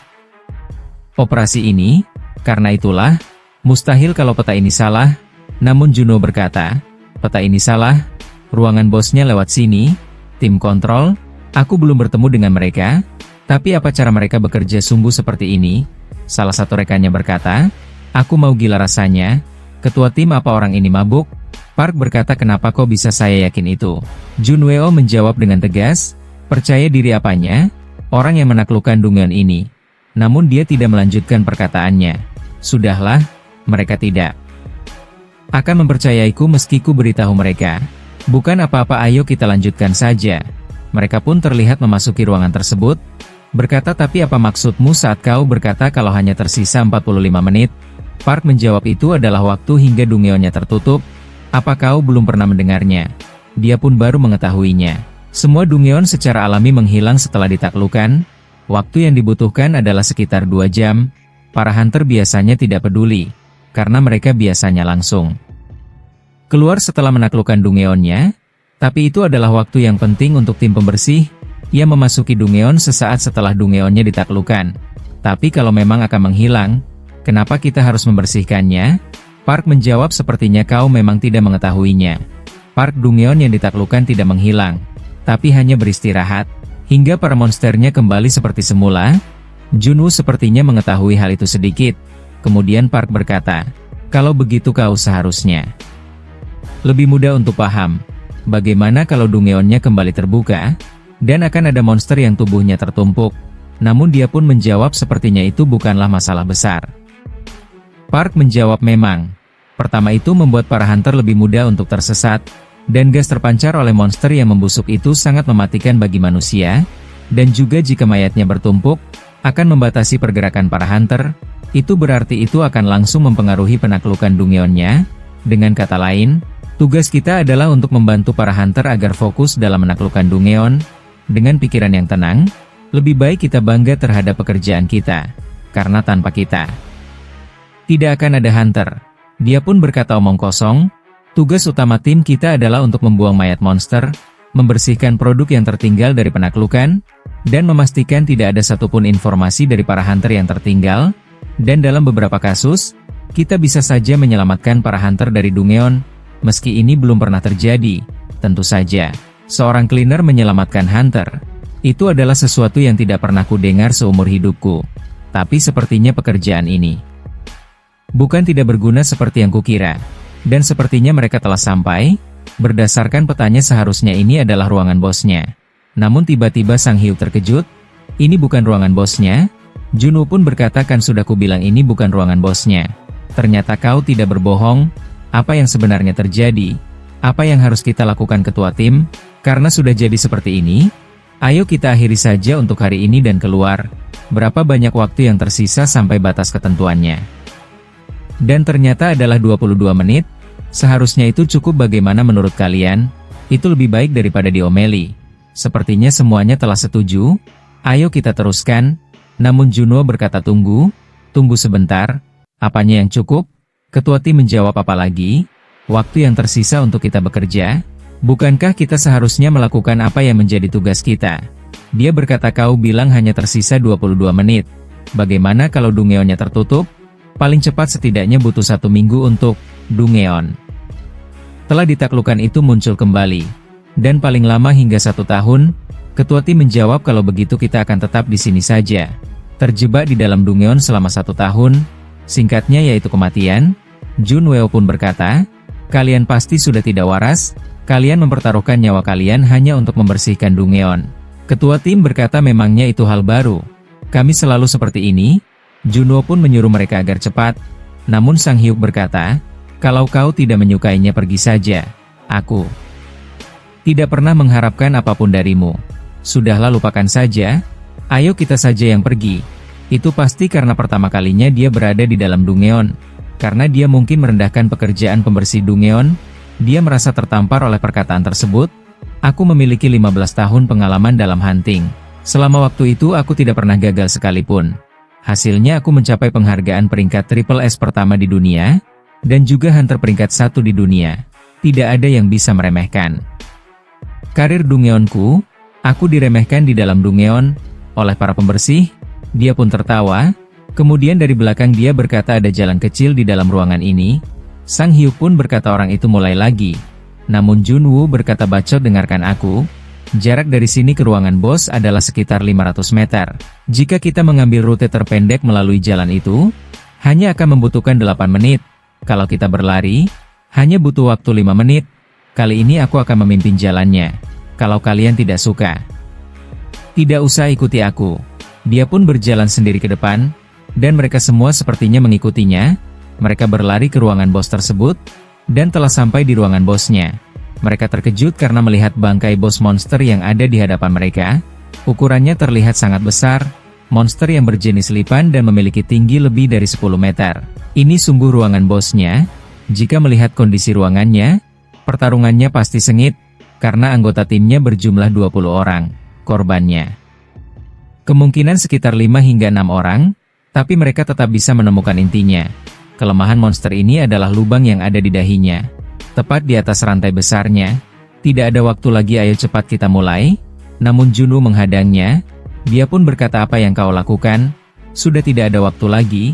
[SPEAKER 1] operasi ini. Karena itulah, mustahil kalau peta ini salah. Namun Juno berkata, peta ini salah. Ruangan bosnya lewat sini. Tim kontrol, aku belum bertemu dengan mereka. Tapi apa cara mereka bekerja sungguh seperti ini? Salah satu rekannya berkata, aku mau gila rasanya. Ketua tim apa orang ini mabuk? Park berkata kenapa kok bisa saya yakin itu? Junweo menjawab dengan tegas, percaya diri apanya? Orang yang menaklukkan dungeon ini. Namun dia tidak melanjutkan perkataannya. Sudahlah, mereka tidak akan mempercayaiku meski ku beritahu mereka. Bukan apa-apa, ayo kita lanjutkan saja. Mereka pun terlihat memasuki ruangan tersebut. Berkata, tapi apa maksudmu saat kau berkata kalau hanya tersisa 45 menit? Park menjawab itu adalah waktu hingga dungeonnya tertutup. Apa kau belum pernah mendengarnya? Dia pun baru mengetahuinya. Semua dungeon secara alami menghilang setelah ditaklukkan. Waktu yang dibutuhkan adalah sekitar 2 jam. Para hunter biasanya tidak peduli, karena mereka biasanya langsung keluar setelah menaklukkan dungeonnya. Tapi itu adalah waktu yang penting untuk tim pembersih. Ia memasuki dungeon sesaat setelah dungeonnya ditaklukkan. Tapi kalau memang akan menghilang, kenapa kita harus membersihkannya? Park menjawab, sepertinya kau memang tidak mengetahuinya. Park, dungeon yang ditaklukkan tidak menghilang, tapi hanya beristirahat, hingga para monsternya kembali seperti semula. Junwoo sepertinya mengetahui hal itu sedikit. Kemudian Park berkata, kalau begitu kau seharusnya lebih mudah untuk paham. Bagaimana kalau dungeonnya kembali terbuka? Dan akan ada monster yang tubuhnya tertumpuk. Namun dia pun menjawab sepertinya itu bukanlah masalah besar. Park menjawab memang. Pertama itu membuat para hunter lebih mudah untuk tersesat. Dan gas terpancar oleh monster yang membusuk itu sangat mematikan bagi manusia. Dan juga jika mayatnya bertumpuk, akan membatasi pergerakan para hunter. Itu berarti itu akan langsung mempengaruhi penaklukan dungeonnya. Dengan kata lain, tugas kita adalah untuk membantu para hunter agar fokus dalam menaklukkan dungeon. Dengan pikiran yang tenang, lebih baik kita bangga terhadap pekerjaan kita. Karena tanpa kita, tidak akan ada hunter. Dia pun berkata omong kosong, tugas utama tim kita adalah untuk membuang mayat monster, membersihkan produk yang tertinggal dari penaklukan, dan memastikan tidak ada satupun informasi dari para hunter yang tertinggal. Dan dalam beberapa kasus, kita bisa saja menyelamatkan para hunter dari dungeon. Meski ini belum pernah terjadi, tentu saja seorang cleaner menyelamatkan hunter. Itu adalah sesuatu yang tidak pernah kudengar seumur hidupku. Tapi sepertinya pekerjaan ini bukan tidak berguna seperti yang kukira. Dan sepertinya mereka telah sampai. Berdasarkan petanya seharusnya ini adalah ruangan bosnya. Namun tiba-tiba Sang Hyuk terkejut. Ini bukan ruangan bosnya. Junwoo pun berkata, kan sudah kubilang ini bukan ruangan bosnya. Ternyata kau tidak berbohong. Apa yang sebenarnya terjadi? Apa yang harus kita lakukan ketua tim? Karena sudah jadi seperti ini, ayo kita akhiri saja untuk hari ini dan keluar. Berapa banyak waktu yang tersisa sampai batas ketentuannya? Dan ternyata adalah 22 menit. Seharusnya itu cukup. Bagaimana menurut kalian? Itu lebih baik daripada diomeli. Sepertinya semuanya telah setuju. Ayo kita teruskan. Namun Junwoo berkata, tunggu sebentar. Apanya yang cukup? Ketua tim menjawab, apalagi? Waktu yang tersisa untuk kita bekerja? Bukankah kita seharusnya melakukan apa yang menjadi tugas kita? Dia berkata, kau bilang hanya tersisa 22 menit. Bagaimana kalau dungeonnya tertutup? Paling cepat setidaknya butuh 1 minggu untuk dungeon telah ditaklukkan itu muncul kembali. Dan paling lama hingga 1 tahun. Ketua tim menjawab, kalau begitu kita akan tetap di sini saja. Terjebak di dalam dungeon selama 1 tahun. Singkatnya yaitu kematian. Junwoo pun berkata, kalian pasti sudah tidak waras. Kalian mempertaruhkan nyawa kalian hanya untuk membersihkan dungeon. Ketua tim berkata, memangnya itu hal baru? Kami selalu seperti ini. Junwoo pun menyuruh mereka agar cepat. Namun Sang Hyuk berkata, kalau kau tidak menyukainya pergi saja. Aku tidak pernah mengharapkan apapun darimu. Sudahlah, lupakan saja. Ayo kita saja yang pergi. Itu pasti karena pertama kalinya dia berada di dalam Dungeon. Karena dia mungkin merendahkan pekerjaan pembersih Dungeon, dia merasa tertampar oleh perkataan tersebut. Aku memiliki 15 tahun pengalaman dalam hunting. Selama waktu itu aku tidak pernah gagal sekalipun. Hasilnya aku mencapai penghargaan peringkat Triple S pertama di dunia, dan juga hunter peringkat 1 di dunia. Tidak ada yang bisa meremehkan. Karir Dungeonku, aku diremehkan di dalam Dungeon, oleh para pembersih. Dia pun tertawa, kemudian dari belakang dia berkata ada jalan kecil di dalam ruangan ini. Sang Hyuk pun berkata orang itu mulai lagi. Namun Junwoo berkata bacot dengarkan aku. Jarak dari sini ke ruangan bos adalah sekitar 500 meter. Jika kita mengambil rute terpendek melalui jalan itu, hanya akan membutuhkan 8 menit. Kalau kita berlari, hanya butuh waktu 5 menit. Kali ini aku akan memimpin jalannya. Kalau kalian tidak suka, tidak usah ikuti aku. Dia pun berjalan sendiri ke depan, dan mereka semua sepertinya mengikutinya. Mereka berlari ke ruangan bos tersebut, dan telah sampai di ruangan bosnya. Mereka terkejut karena melihat bangkai bos monster yang ada di hadapan mereka. Ukurannya terlihat sangat besar, monster yang berjenis lipan dan memiliki tinggi lebih dari 10 meter. Ini sungguh ruangan bosnya. Jika melihat kondisi ruangannya, pertarungannya pasti sengit, karena anggota timnya berjumlah 20 orang, korbannya. Kemungkinan sekitar 5 hingga 6 orang, tapi mereka tetap bisa menemukan intinya. Kelemahan monster ini adalah lubang yang ada di dahinya, tepat di atas rantai besarnya. Tidak ada waktu lagi, ayo cepat kita mulai. Namun Junwoo menghadangnya. Dia pun berkata apa yang kau lakukan? Sudah tidak ada waktu lagi.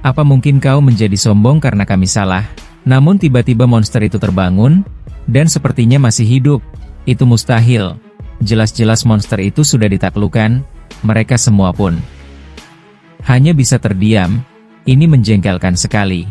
[SPEAKER 1] Apa mungkin kau menjadi sombong karena kami salah? Namun tiba-tiba monster itu terbangun, dan sepertinya masih hidup. Itu mustahil. Jelas-jelas monster itu sudah ditaklukkan. Mereka semua pun hanya bisa terdiam. Ini menjengkelkan sekali.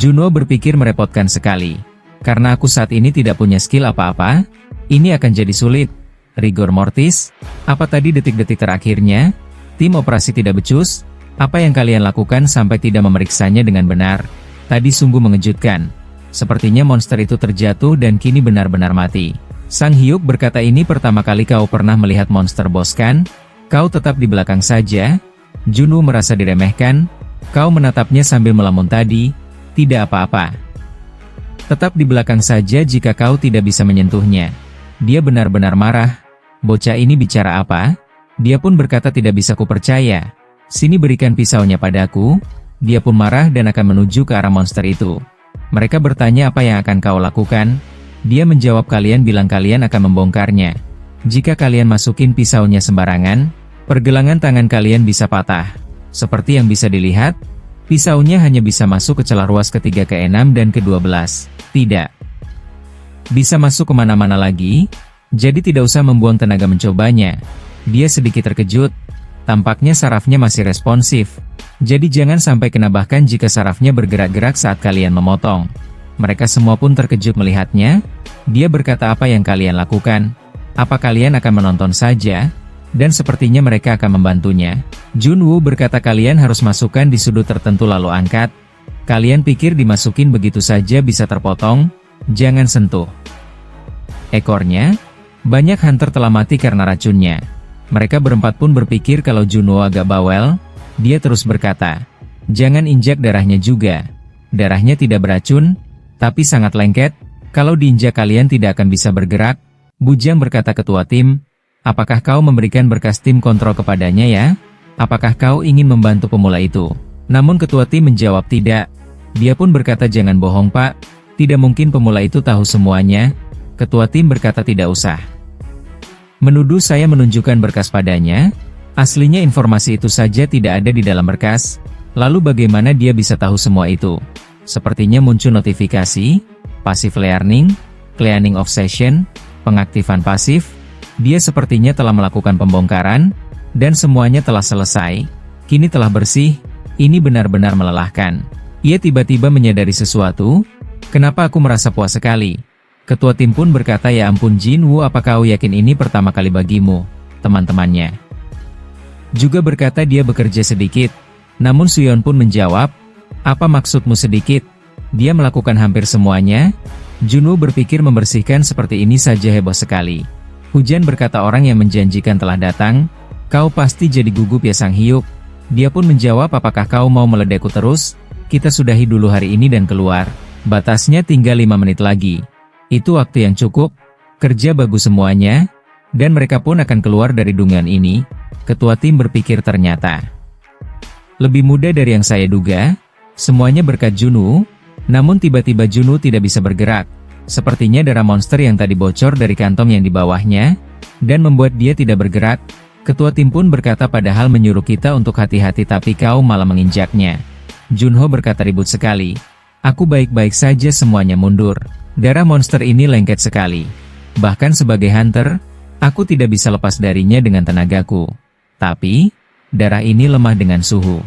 [SPEAKER 1] Junwoo berpikir merepotkan sekali. Karena aku saat ini tidak punya skill apa-apa, ini akan jadi sulit. Rigor mortis, apa tadi detik-detik terakhirnya? Tim operasi tidak becus? Apa yang kalian lakukan sampai tidak memeriksanya dengan benar? Tadi sungguh mengejutkan. Sepertinya monster itu terjatuh dan kini benar-benar mati. Sang Hyuk berkata, ini pertama kali kau pernah melihat monster bos kan? Kau tetap di belakang saja. Junwoo merasa diremehkan. Kau menatapnya sambil melamun tadi. Tidak apa-apa. Tetap di belakang saja jika kau tidak bisa menyentuhnya. Dia benar-benar marah. Bocah ini bicara apa? Dia pun berkata tidak bisa kupercaya. Sini berikan pisaunya padaku. Dia pun marah dan akan menuju ke arah monster itu. Mereka bertanya apa yang akan kau lakukan? Dia menjawab kalian bilang kalian akan membongkarnya. Jika kalian masukin pisaunya sembarangan, pergelangan tangan kalian bisa patah. Seperti yang bisa dilihat, pisaunya hanya bisa masuk ke celah ruas ketiga, ke-6 dan ke-12. Tidak bisa masuk kemana-mana lagi, jadi tidak usah membuang tenaga mencobanya. Dia sedikit terkejut. Tampaknya sarafnya masih responsif. Jadi jangan sampai kena, bahkan jika sarafnya bergerak-gerak saat kalian memotong. Mereka semua pun terkejut melihatnya. Dia berkata apa yang kalian lakukan? Apa kalian akan menonton saja? Dan sepertinya mereka akan membantunya. Junwoo berkata kalian harus masukkan di sudut tertentu lalu angkat. Kalian pikir dimasukin begitu saja bisa terpotong? Jangan sentuh ekornya. Banyak hunter telah mati karena racunnya. Mereka berempat pun berpikir kalau Junwoo agak bawel. Dia terus berkata, jangan injak darahnya juga. Darahnya tidak beracun, tapi sangat lengket. Kalau diinjak kalian tidak akan bisa bergerak. Bujang berkata ketua tim, apakah kau memberikan berkas tim kontrol kepadanya ya? Apakah kau ingin membantu pemula itu? Namun ketua tim menjawab tidak. Dia pun berkata jangan bohong pak, tidak mungkin pemula itu tahu semuanya. Ketua tim berkata tidak usah menuduh saya menunjukkan berkas padanya. Aslinya informasi itu saja tidak ada di dalam berkas. Lalu bagaimana dia bisa tahu semua itu? Sepertinya muncul notifikasi, passive learning, cleaning of session, pengaktifan pasif. Dia sepertinya telah melakukan pembongkaran, dan semuanya telah selesai. Kini telah bersih. Ini benar-benar melelahkan. Ia tiba-tiba menyadari sesuatu. Kenapa aku merasa puas sekali? Ketua tim pun berkata ya ampun Junwoo, apa kau yakin ini pertama kali bagimu? Teman-temannya juga berkata dia bekerja sedikit. Namun Suyeon pun menjawab, apa maksudmu sedikit? Dia melakukan hampir semuanya. Junwoo berpikir membersihkan seperti ini saja heboh sekali. Hujan berkata orang yang menjanjikan telah datang. Kau pasti jadi gugup ya Sang Hyuk. Dia pun menjawab, apakah kau mau meledekku terus? Kita sudahi dulu hari ini dan keluar. Batasnya tinggal 5 menit lagi. Itu waktu yang cukup, kerja bagus semuanya, dan mereka pun akan keluar dari dungeon ini. Ketua tim berpikir ternyata lebih mudah dari yang saya duga, semuanya berkat Junwoo. Namun tiba-tiba Junwoo tidak bisa bergerak. Sepertinya darah monster yang tadi bocor dari kantong yang di bawahnya, dan membuat dia tidak bergerak. Ketua tim pun berkata, padahal menyuruh kita untuk hati-hati tapi kau malah menginjaknya. Junho berkata, ribut sekali. Aku baik-baik saja, semuanya mundur. Darah monster ini lengket sekali. Bahkan sebagai hunter, aku tidak bisa lepas darinya dengan tenagaku. Tapi, darah ini lemah dengan suhu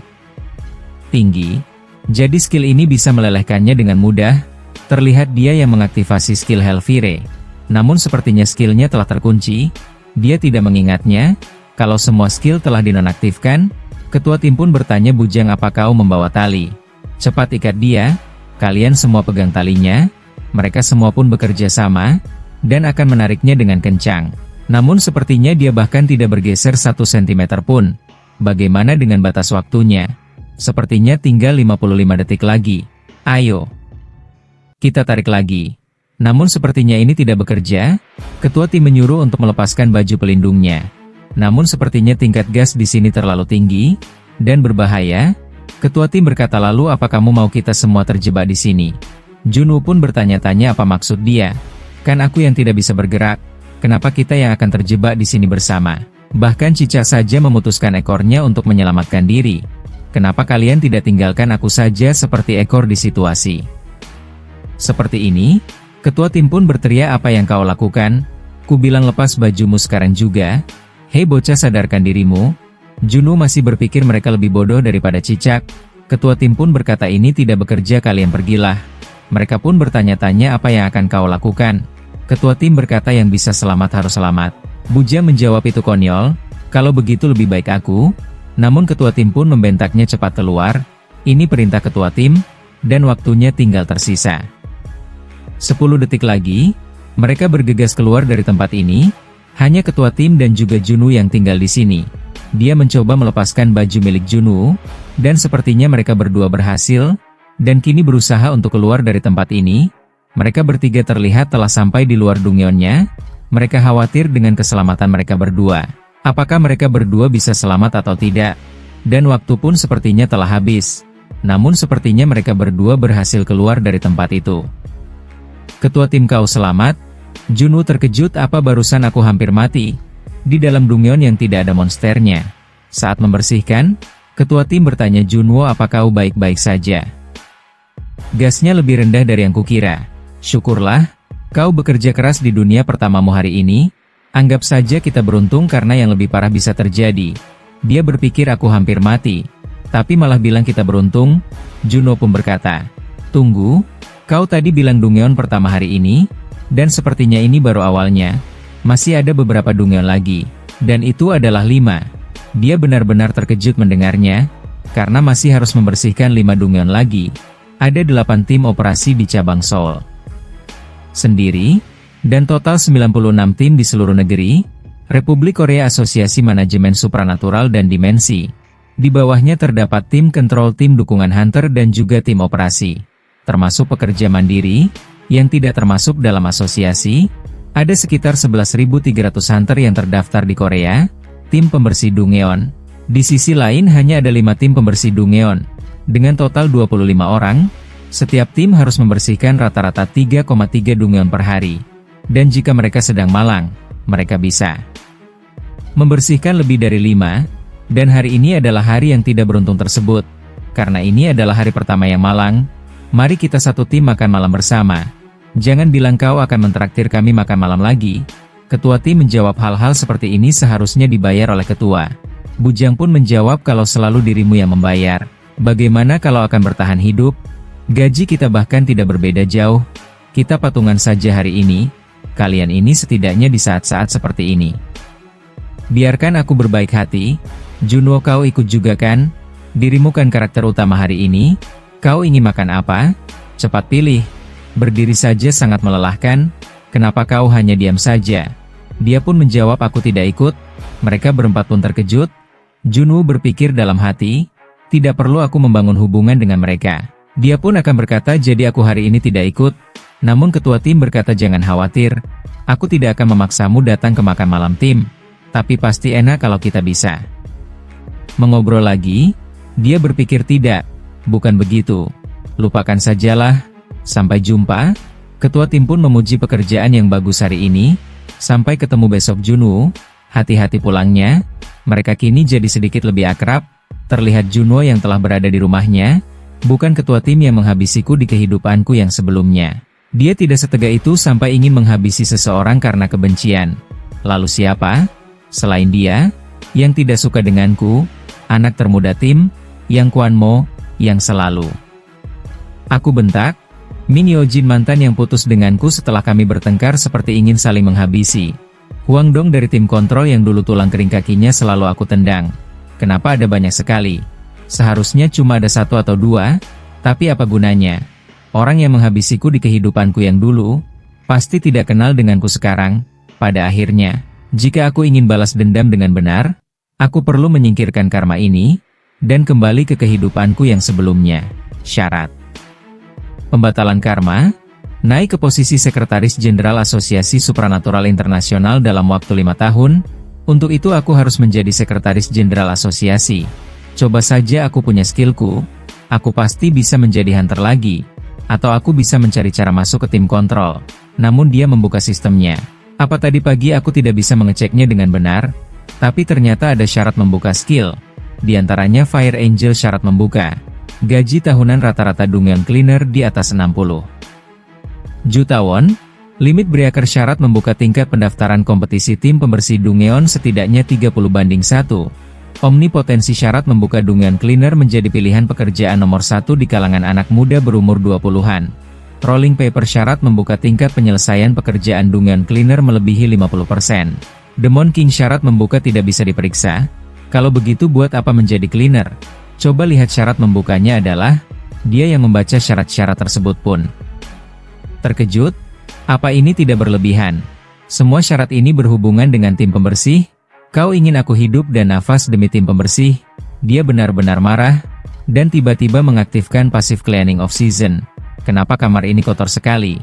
[SPEAKER 1] tinggi. Jadi skill ini bisa melelehkannya dengan mudah. Terlihat dia yang mengaktifasi skill Hellfire. Namun sepertinya skillnya telah terkunci. Dia tidak mengingatnya. Kalau semua skill telah dinonaktifkan, ketua tim pun bertanya, Bujang, apa kau membawa tali? Cepat ikat dia. Kalian semua pegang talinya. Mereka semua pun bekerja sama, dan akan menariknya dengan kencang. Namun sepertinya dia bahkan tidak bergeser 1 cm pun. Bagaimana dengan batas waktunya? Sepertinya tinggal 55 detik lagi. Ayo, kita tarik lagi. Namun sepertinya ini tidak bekerja. Ketua tim menyuruh untuk melepaskan baju pelindungnya. Namun sepertinya tingkat gas di sini terlalu tinggi dan berbahaya. Ketua tim berkata, lalu apa kamu mau kita semua terjebak di sini? Junwoo pun bertanya-tanya apa maksud dia. Kan aku yang tidak bisa bergerak. Kenapa kita yang akan terjebak di sini bersama? Bahkan cicak saja memutuskan ekornya untuk menyelamatkan diri. Kenapa kalian tidak tinggalkan aku saja seperti ekor di situasi seperti ini? Ketua tim pun berteriak, apa yang kau lakukan? Ku bilang lepas bajumu sekarang juga. Hei bocah, sadarkan dirimu. Junwoo masih berpikir mereka lebih bodoh daripada cicak. Ketua tim pun berkata, ini tidak bekerja, kalian pergilah. Mereka pun bertanya-tanya, apa yang akan kau lakukan? Ketua tim berkata, yang bisa selamat harus selamat. Buja menjawab, itu konyol. Kalau begitu lebih baik aku. Namun ketua tim pun membentaknya, cepat keluar. Ini perintah ketua tim, dan waktunya tinggal tersisa 10 detik lagi. Mereka bergegas keluar dari tempat ini. Hanya ketua tim dan juga Junwoo yang tinggal di sini. Dia mencoba melepaskan baju milik Junwoo, dan sepertinya mereka berdua berhasil, dan kini berusaha untuk keluar dari tempat ini. Mereka bertiga terlihat telah sampai di luar dungeonnya. Mereka khawatir dengan keselamatan mereka berdua. Apakah mereka berdua bisa selamat atau tidak? Dan waktu pun sepertinya telah habis. Namun sepertinya mereka berdua berhasil keluar dari tempat itu. Ketua tim, kau selamat? Junwoo terkejut, apa barusan aku hampir mati? Di dalam dungeon yang tidak ada monsternya. Saat membersihkan, ketua tim bertanya, Junwoo, apa kau baik-baik saja? Gasnya lebih rendah dari yang kukira. Syukurlah, kau bekerja keras di dunia pertamamu hari ini. Anggap saja kita beruntung karena yang lebih parah bisa terjadi. Dia berpikir aku hampir mati, tapi malah bilang kita beruntung. Junwoo pun berkata, tunggu, kau tadi bilang dungeon pertama hari ini? Dan sepertinya ini baru awalnya. Masih ada beberapa dungeon lagi. Dan itu adalah 5. Dia benar-benar terkejut mendengarnya, karena masih harus membersihkan 5 dungeon lagi. Ada 8 tim operasi di cabang Seoul sendiri, dan total 96 tim di seluruh negeri. Republik Korea Asosiasi Manajemen Supranatural dan Dimensi. Di bawahnya terdapat tim kontrol, tim dukungan hunter dan juga tim operasi. Termasuk pekerja mandiri, yang tidak termasuk dalam asosiasi. Ada sekitar 11.300 hunter yang terdaftar di Korea, tim pembersih dungeon. Di sisi lain hanya ada 5 tim pembersih dungeon. Dengan total 25 orang, setiap tim harus membersihkan rata-rata 3,3 dungeon per hari. Dan jika mereka sedang malang, mereka bisa membersihkan lebih dari 5, dan hari ini adalah hari yang tidak beruntung tersebut. Karena ini adalah hari pertama yang malang, mari kita satu tim makan malam bersama. Jangan bilang kau akan mentraktir kami makan malam lagi. Ketua tim menjawab, hal-hal seperti ini seharusnya dibayar oleh ketua. Bujang pun menjawab, kalau selalu dirimu yang membayar, bagaimana kalau akan bertahan hidup? Gaji kita bahkan tidak berbeda jauh. Kita patungan saja hari ini. Kalian ini setidaknya di saat-saat seperti ini. Biarkan aku berbaik hati. Junwoo, kau ikut juga kan? Dirimu kan karakter utama hari ini. Kau ingin makan apa? Cepat pilih. Berdiri saja sangat melelahkan. Kenapa kau hanya diam saja? Dia pun menjawab, aku tidak ikut. Mereka berempat pun terkejut. Junwoo berpikir dalam hati, tidak perlu aku membangun hubungan dengan mereka. Dia pun akan berkata jadi aku hari ini tidak ikut. Namun ketua tim berkata jangan khawatir, aku tidak akan memaksamu datang ke makan malam tim. Tapi pasti enak kalau kita bisa. Mengobrol lagi, dia berpikir tidak, bukan begitu. Lupakan sajalah, sampai jumpa. Ketua tim pun memuji pekerjaan yang bagus hari ini. Sampai ketemu besok Junwoo, hati-hati pulangnya. Mereka kini jadi sedikit lebih akrab. Terlihat Junwoo yang telah berada di rumahnya, bukan ketua tim yang menghabisiku di kehidupanku yang sebelumnya. Dia tidak setega itu sampai ingin menghabisi seseorang karena kebencian. Lalu siapa? Selain dia, yang tidak suka denganku, anak termuda tim, Yang Kwanmo, yang selalu. Aku bentak, Min Yojin mantan yang putus denganku setelah kami bertengkar seperti ingin saling menghabisi. Huang Dong dari tim kontrol yang dulu tulang kering kakinya selalu aku tendang. Kenapa ada banyak sekali? Seharusnya cuma ada satu atau dua, tapi apa gunanya? Orang yang menghabisiku di kehidupanku yang dulu, pasti tidak kenal denganku sekarang. Pada akhirnya, jika aku ingin balas dendam dengan benar, aku perlu menyingkirkan karma ini, dan kembali ke kehidupanku yang sebelumnya. Syarat pembatalan karma, naik ke posisi Sekretaris Jenderal Asosiasi Supranatural Internasional dalam waktu 5 tahun, untuk itu aku harus menjadi Sekretaris Jenderal Asosiasi. Coba saja aku punya skillku, aku pasti bisa menjadi hunter lagi, atau aku bisa mencari cara masuk ke tim kontrol. Namun dia membuka sistemnya. Apa tadi pagi aku tidak bisa mengeceknya dengan benar, tapi ternyata ada syarat membuka skill. Di antaranya Fire Angel syarat membuka. Gaji tahunan rata-rata Dongyeon Cleaner di atas 60 juta won. Limit Breaker syarat membuka tingkat pendaftaran kompetisi tim pembersih Dongyeon setidaknya 30:1. Omnipotensi syarat membuka Dongyeon Cleaner menjadi pilihan pekerjaan nomor 1 di kalangan anak muda berumur 20-an. Rolling Paper syarat membuka tingkat penyelesaian pekerjaan Dongyeon Cleaner melebihi 50%. Demon King syarat membuka tidak bisa diperiksa. Kalau begitu buat apa menjadi cleaner? Coba lihat syarat membukanya adalah, dia yang membaca syarat-syarat tersebut pun terkejut. Apa ini tidak berlebihan? Semua syarat ini berhubungan dengan tim pembersih? Kau ingin aku hidup dan nafas demi tim pembersih? Dia benar-benar marah, dan tiba-tiba mengaktifkan pasif cleaning of season. Kenapa kamar ini kotor sekali?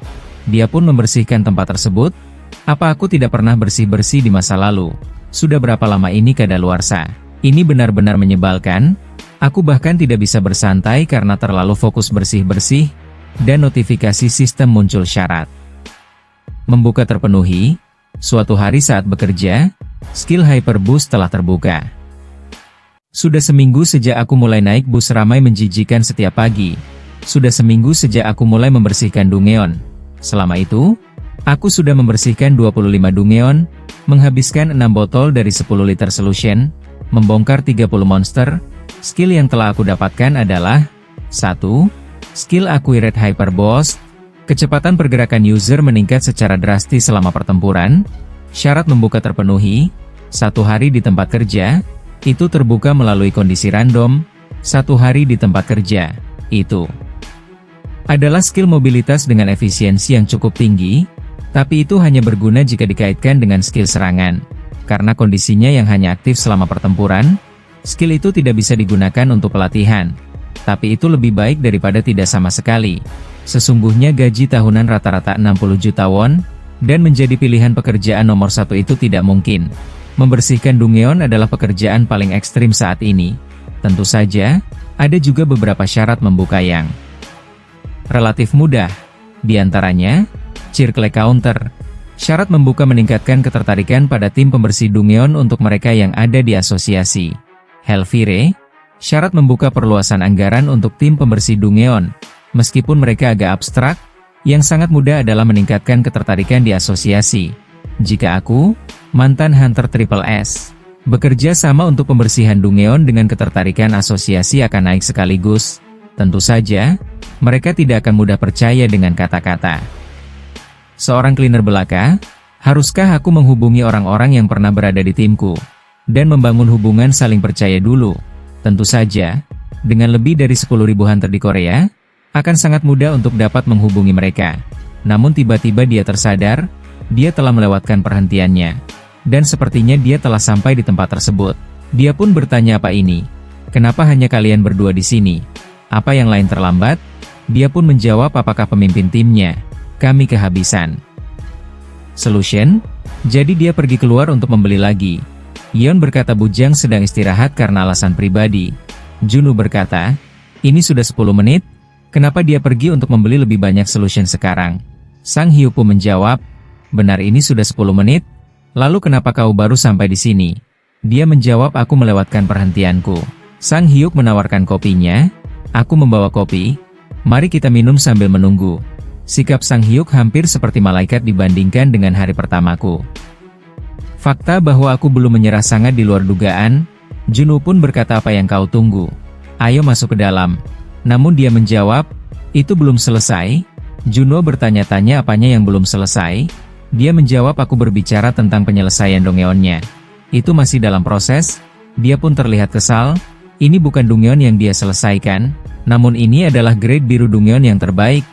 [SPEAKER 1] Dia pun membersihkan tempat tersebut. Apa aku tidak pernah bersih-bersih di masa lalu? Sudah berapa lama ini kadaluarsa? Ini benar-benar menyebalkan. Aku bahkan tidak bisa bersantai karena terlalu fokus bersih-bersih, dan notifikasi sistem muncul syarat membuka terpenuhi. Suatu hari saat bekerja, skill Hyper Boost telah terbuka. Sudah seminggu sejak aku mulai naik bus ramai menjijikan setiap pagi. Sudah seminggu sejak aku mulai membersihkan Dongyeon. Selama itu, aku sudah membersihkan 25 Dongyeon, menghabiskan 6 botol dari 10 liter solution, membongkar 30 monster. Skill yang telah aku dapatkan adalah 1. Skill Accurate Hyper Boost. Kecepatan pergerakan user meningkat secara drastis selama pertempuran. Syarat membuka terpenuhi. 1 hari di tempat kerja, itu terbuka melalui kondisi random. 1 hari di tempat kerja, itu adalah skill mobilitas dengan efisiensi yang cukup tinggi, tapi itu hanya berguna jika dikaitkan dengan skill serangan. Karena kondisinya yang hanya aktif selama pertempuran, skill itu tidak bisa digunakan untuk pelatihan. Tapi itu lebih baik daripada tidak sama sekali. Sesungguhnya gaji tahunan rata-rata 60 juta won, dan menjadi pilihan pekerjaan nomor 1 itu tidak mungkin. Membersihkan Dongyeon adalah pekerjaan paling ekstrim saat ini. Tentu saja, ada juga beberapa syarat membuka yang relatif mudah. Di antaranya, Circle Counter. Syarat membuka meningkatkan ketertarikan pada tim pembersih Dongyeon untuk mereka yang ada di asosiasi. Hellfire. Syarat membuka perluasan anggaran untuk tim pembersih Dongyeon. Meskipun mereka agak abstrak, yang sangat mudah adalah meningkatkan ketertarikan di asosiasi. Jika aku, mantan Hunter Triple S, bekerja sama untuk pembersihan Dongyeon dengan ketertarikan asosiasi akan naik sekaligus, tentu saja, mereka tidak akan mudah percaya dengan kata-kata. Seorang cleaner belaka, haruskah aku menghubungi orang-orang yang pernah berada di timku, dan membangun hubungan saling percaya dulu? Tentu saja, dengan lebih dari 10.000 hunter di Korea, akan sangat mudah untuk dapat menghubungi mereka. Namun tiba-tiba dia tersadar, dia telah melewatkan perhentiannya. Dan sepertinya dia telah sampai di tempat tersebut. Dia pun bertanya, apa ini? Kenapa hanya kalian berdua di sini? Apa yang lain terlambat? Dia pun menjawab, apakah pemimpin timnya? Kami kehabisan solution. Jadi dia pergi keluar untuk membeli lagi. Yeon berkata Bujang sedang istirahat karena alasan pribadi. Junwoo berkata, ini sudah 10 menit, kenapa dia pergi untuk membeli lebih banyak solution sekarang? Sang Hyuk pun menjawab, benar ini sudah 10 menit, lalu kenapa kau baru sampai di sini? Dia menjawab, aku melewatkan perhentianku. Sang Hyuk menawarkan kopinya, aku membawa kopi, mari kita minum sambil menunggu. Sikap Sang Hyuk hampir seperti malaikat dibandingkan dengan hari pertamaku. Fakta bahwa aku belum menyerah sangat di luar dugaan. Junwoo pun berkata, apa yang kau tunggu? Ayo masuk ke dalam. Namun dia menjawab, itu belum selesai. Junwoo bertanya-tanya apanya yang belum selesai. Dia menjawab, aku berbicara tentang penyelesaian Dongyeonnya. Itu masih dalam proses. Dia pun terlihat kesal. Ini bukan Dongyeon yang dia selesaikan, namun ini adalah grade biru Dongyeon yang terbaik.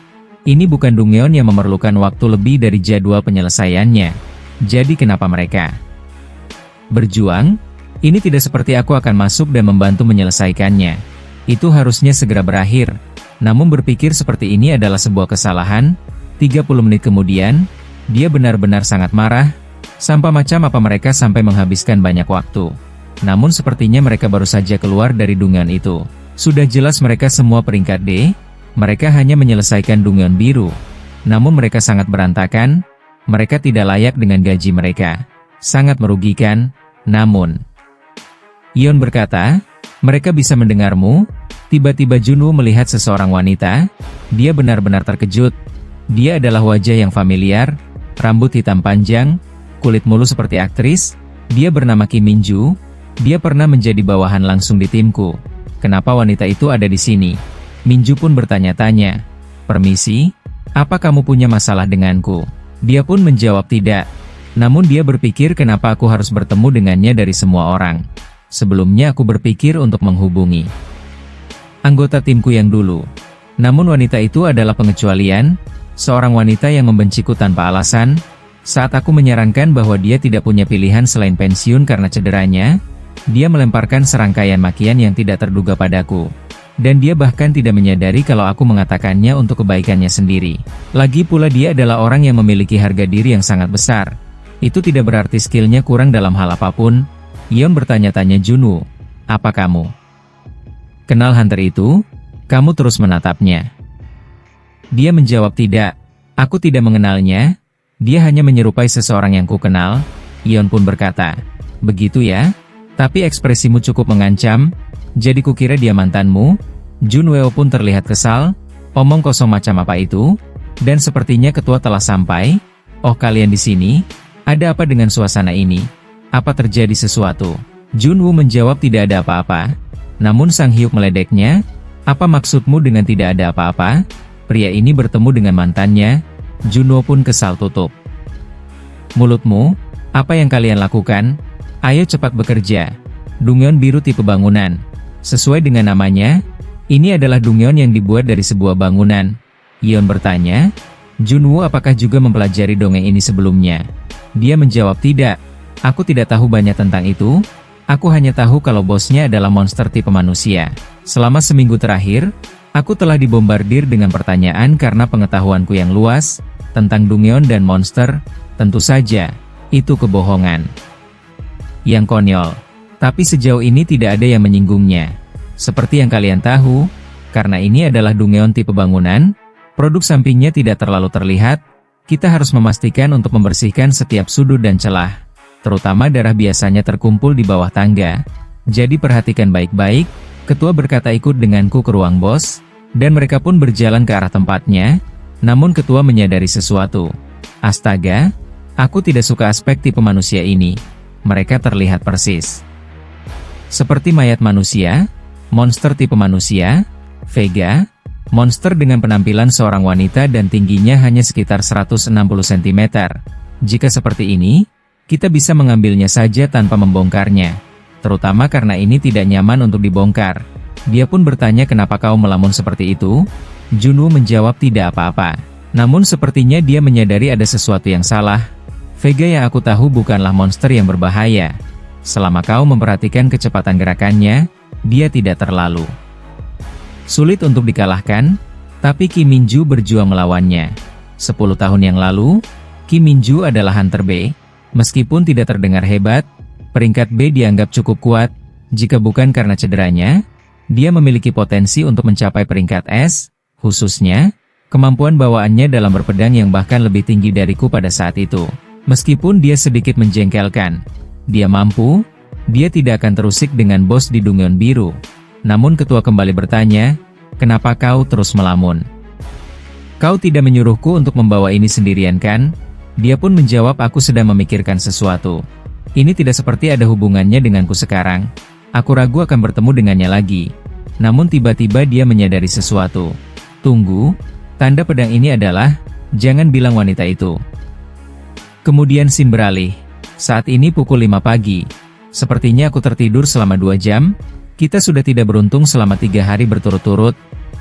[SPEAKER 1] Ini bukan Dongyeon yang memerlukan waktu lebih dari jadwal penyelesaiannya. Jadi kenapa mereka berjuang? Ini tidak seperti aku akan masuk dan membantu menyelesaikannya. Itu harusnya segera berakhir. Namun berpikir seperti ini adalah sebuah kesalahan. 30 menit kemudian, dia benar-benar sangat marah. Sampah macam apa mereka sampai menghabiskan banyak waktu. Namun sepertinya mereka baru saja keluar dari Dongyeon itu. Sudah jelas mereka semua peringkat D. Mereka hanya menyelesaikan Dongyeon biru. Namun mereka sangat berantakan. Mereka tidak layak dengan gaji mereka. Sangat merugikan. Namun Yeon berkata, mereka bisa mendengarmu. Tiba-tiba Junwoo melihat seseorang wanita. Dia benar-benar terkejut. Dia adalah wajah yang familiar. Rambut hitam panjang. Kulit mulus seperti aktris. Dia bernama Kim Min-ju. Dia pernah menjadi bawahan langsung di timku. Kenapa wanita itu ada di sini? Min-ju pun bertanya-tanya. Permisi, apa kamu punya masalah denganku? Dia pun menjawab tidak. Namun dia berpikir kenapa aku harus bertemu dengannya dari semua orang. Sebelumnya aku berpikir untuk menghubungi anggota timku yang dulu. Namun wanita itu adalah pengecualian, seorang wanita yang membenciku tanpa alasan. Saat aku menyarankan bahwa dia tidak punya pilihan selain pensiun karena cederanya, dia melemparkan serangkaian makian yang tidak terduga padaku. Dan dia bahkan tidak menyadari kalau aku mengatakannya untuk kebaikannya sendiri. Lagi pula dia adalah orang yang memiliki harga diri yang sangat besar. Itu tidak berarti skillnya kurang dalam hal apapun. Yeon bertanya-tanya Junwoo, apa kamu kenal hunter itu? Kamu terus menatapnya. Dia menjawab tidak, aku tidak mengenalnya. Dia hanya menyerupai seseorang yang ku kenal. Yeon pun berkata, begitu ya? Tapi ekspresimu cukup mengancam. Jadi kukira dia mantanmu? Junwoo pun terlihat kesal. Omong kosong macam apa itu? Dan sepertinya ketua telah sampai. Oh, kalian di sini? Ada apa dengan suasana ini? Apa terjadi sesuatu? Junwoo menjawab tidak ada apa-apa. Namun Sang Hyuk meledeknya. Apa maksudmu dengan tidak ada apa-apa? Pria ini bertemu dengan mantannya. Junwoo pun kesal tutup mulutmu. Apa yang kalian lakukan? Ayo cepat bekerja. Dongyeon biru tipe bangunan. Sesuai dengan namanya, ini adalah Dongyeon yang dibuat dari sebuah bangunan. Yeon bertanya, Junwoo apakah juga mempelajari dongeng ini sebelumnya? Dia menjawab tidak. Aku tidak tahu banyak tentang itu. Aku hanya tahu kalau bosnya adalah monster tipe manusia. Selama seminggu terakhir, aku telah dibombardir dengan pertanyaan karena pengetahuanku yang luas tentang Dongyeon dan monster. Tentu saja, itu kebohongan yang konyol. Tapi sejauh ini tidak ada yang menyinggungnya. Seperti yang kalian tahu, karena ini adalah Dongyeon tipe bangunan, produk sampingnya tidak terlalu terlihat. Kita harus memastikan untuk membersihkan setiap sudut dan celah. Terutama darah biasanya terkumpul di bawah tangga. Jadi perhatikan baik-baik. Ketua berkata ikut denganku ke ruang bos, dan mereka pun berjalan ke arah tempatnya. Namun ketua menyadari sesuatu. Astaga, aku tidak suka aspek tipe manusia ini. Mereka terlihat persis seperti mayat manusia, monster tipe manusia, Vega, monster dengan penampilan seorang wanita dan tingginya hanya sekitar 160 cm. Jika seperti ini, kita bisa mengambilnya saja tanpa membongkarnya. Terutama karena ini tidak nyaman untuk dibongkar. Dia pun bertanya kenapa kau melamun seperti itu? Junwoo menjawab tidak apa-apa. Namun sepertinya dia menyadari ada sesuatu yang salah. Vega yang aku tahu bukanlah monster yang berbahaya. Selama kau memperhatikan kecepatan gerakannya, dia tidak terlalu sulit untuk dikalahkan, tapi Kim Min-ju berjuang melawannya. 10 tahun yang lalu, Kim Min-ju adalah Hunter B. Meskipun tidak terdengar hebat, peringkat B dianggap cukup kuat. Jika bukan karena cederanya, dia memiliki potensi untuk mencapai peringkat S, khususnya, kemampuan bawaannya dalam berpedang yang bahkan lebih tinggi dariku pada saat itu. Meskipun dia sedikit menjengkelkan, dia tidak akan terusik dengan bos di Dungyeon Biru. Namun ketua kembali bertanya, kenapa kau terus melamun? Kau tidak menyuruhku untuk membawa ini sendirian kan? Dia pun menjawab, aku sedang memikirkan sesuatu. Ini tidak seperti ada hubungannya denganku sekarang. Aku ragu akan bertemu dengannya lagi. Namun tiba-tiba dia menyadari sesuatu. Tunggu, tanda pedang ini adalah, jangan bilang wanita itu. Kemudian scene beralih. Saat ini pukul 5 pagi. Sepertinya aku tertidur selama 2 jam. Kita sudah tidak beruntung selama 3 hari berturut-turut.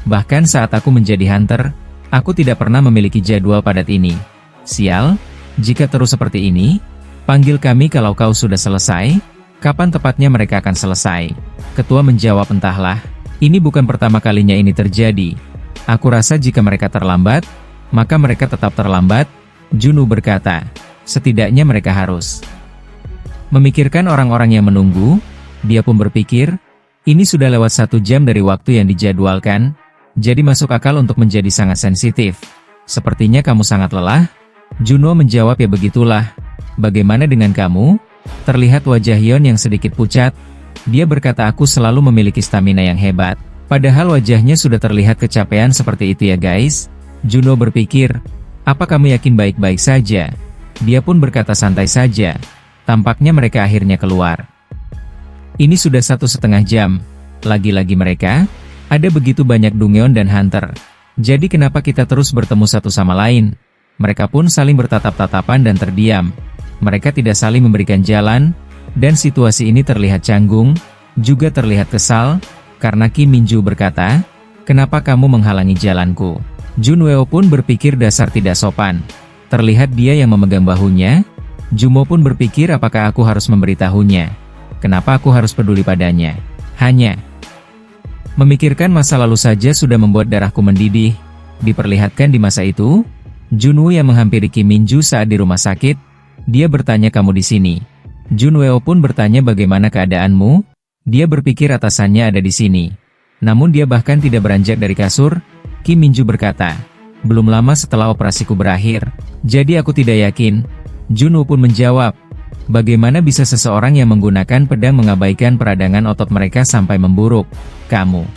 [SPEAKER 1] Bahkan saat aku menjadi hunter, aku tidak pernah memiliki jadwal padat ini. Sial, jika terus seperti ini, panggil kami kalau kau sudah selesai. Kapan tepatnya mereka akan selesai? Ketua menjawab, entahlah. Ini bukan pertama kalinya ini terjadi. Aku rasa jika mereka terlambat, maka mereka tetap terlambat. Junwoo berkata, setidaknya mereka harus memikirkan orang-orang yang menunggu. Dia pun berpikir, ini sudah lewat 1 jam dari waktu yang dijadwalkan, jadi masuk akal untuk menjadi sangat sensitif. Sepertinya kamu sangat lelah? Junwoo menjawab, ya begitulah. Bagaimana dengan kamu? Terlihat wajah Hyun yang sedikit pucat. Dia berkata, aku selalu memiliki stamina yang hebat. Padahal wajahnya sudah terlihat kecapean seperti itu ya guys. Junwoo berpikir, apa kamu yakin baik-baik saja? Dia pun berkata, santai saja. Tampaknya mereka akhirnya keluar. Ini sudah 1,5 jam. Lagi-lagi mereka, ada begitu banyak Dungyeon dan Hunter. Jadi kenapa kita terus bertemu satu sama lain? Mereka pun saling bertatap-tatapan dan terdiam. Mereka tidak saling memberikan jalan, dan situasi ini terlihat canggung, juga terlihat kesal, karena Kim Min-ju berkata, kenapa kamu menghalangi jalanku? Junwoo pun berpikir dasar tidak sopan. Terlihat dia yang memegang bahunya. Junwoo pun berpikir, apakah aku harus memberitahunya? Kenapa aku harus peduli padanya? Hanya memikirkan masa lalu saja sudah membuat darahku mendidih. Diperlihatkan di masa itu, Junwoo yang menghampiri Kim Min-ju saat di rumah sakit. Dia bertanya, kamu di sini? Junwoo pun bertanya, bagaimana keadaanmu? Dia berpikir atasannya ada di sini. Namun dia bahkan tidak beranjak dari kasur. Kim Min-ju berkata, belum lama setelah operasiku berakhir. Jadi aku tidak yakin. Junwoo pun menjawab, bagaimana bisa seseorang yang menggunakan pedang mengabaikan peradangan otot mereka sampai memburuk? Kamu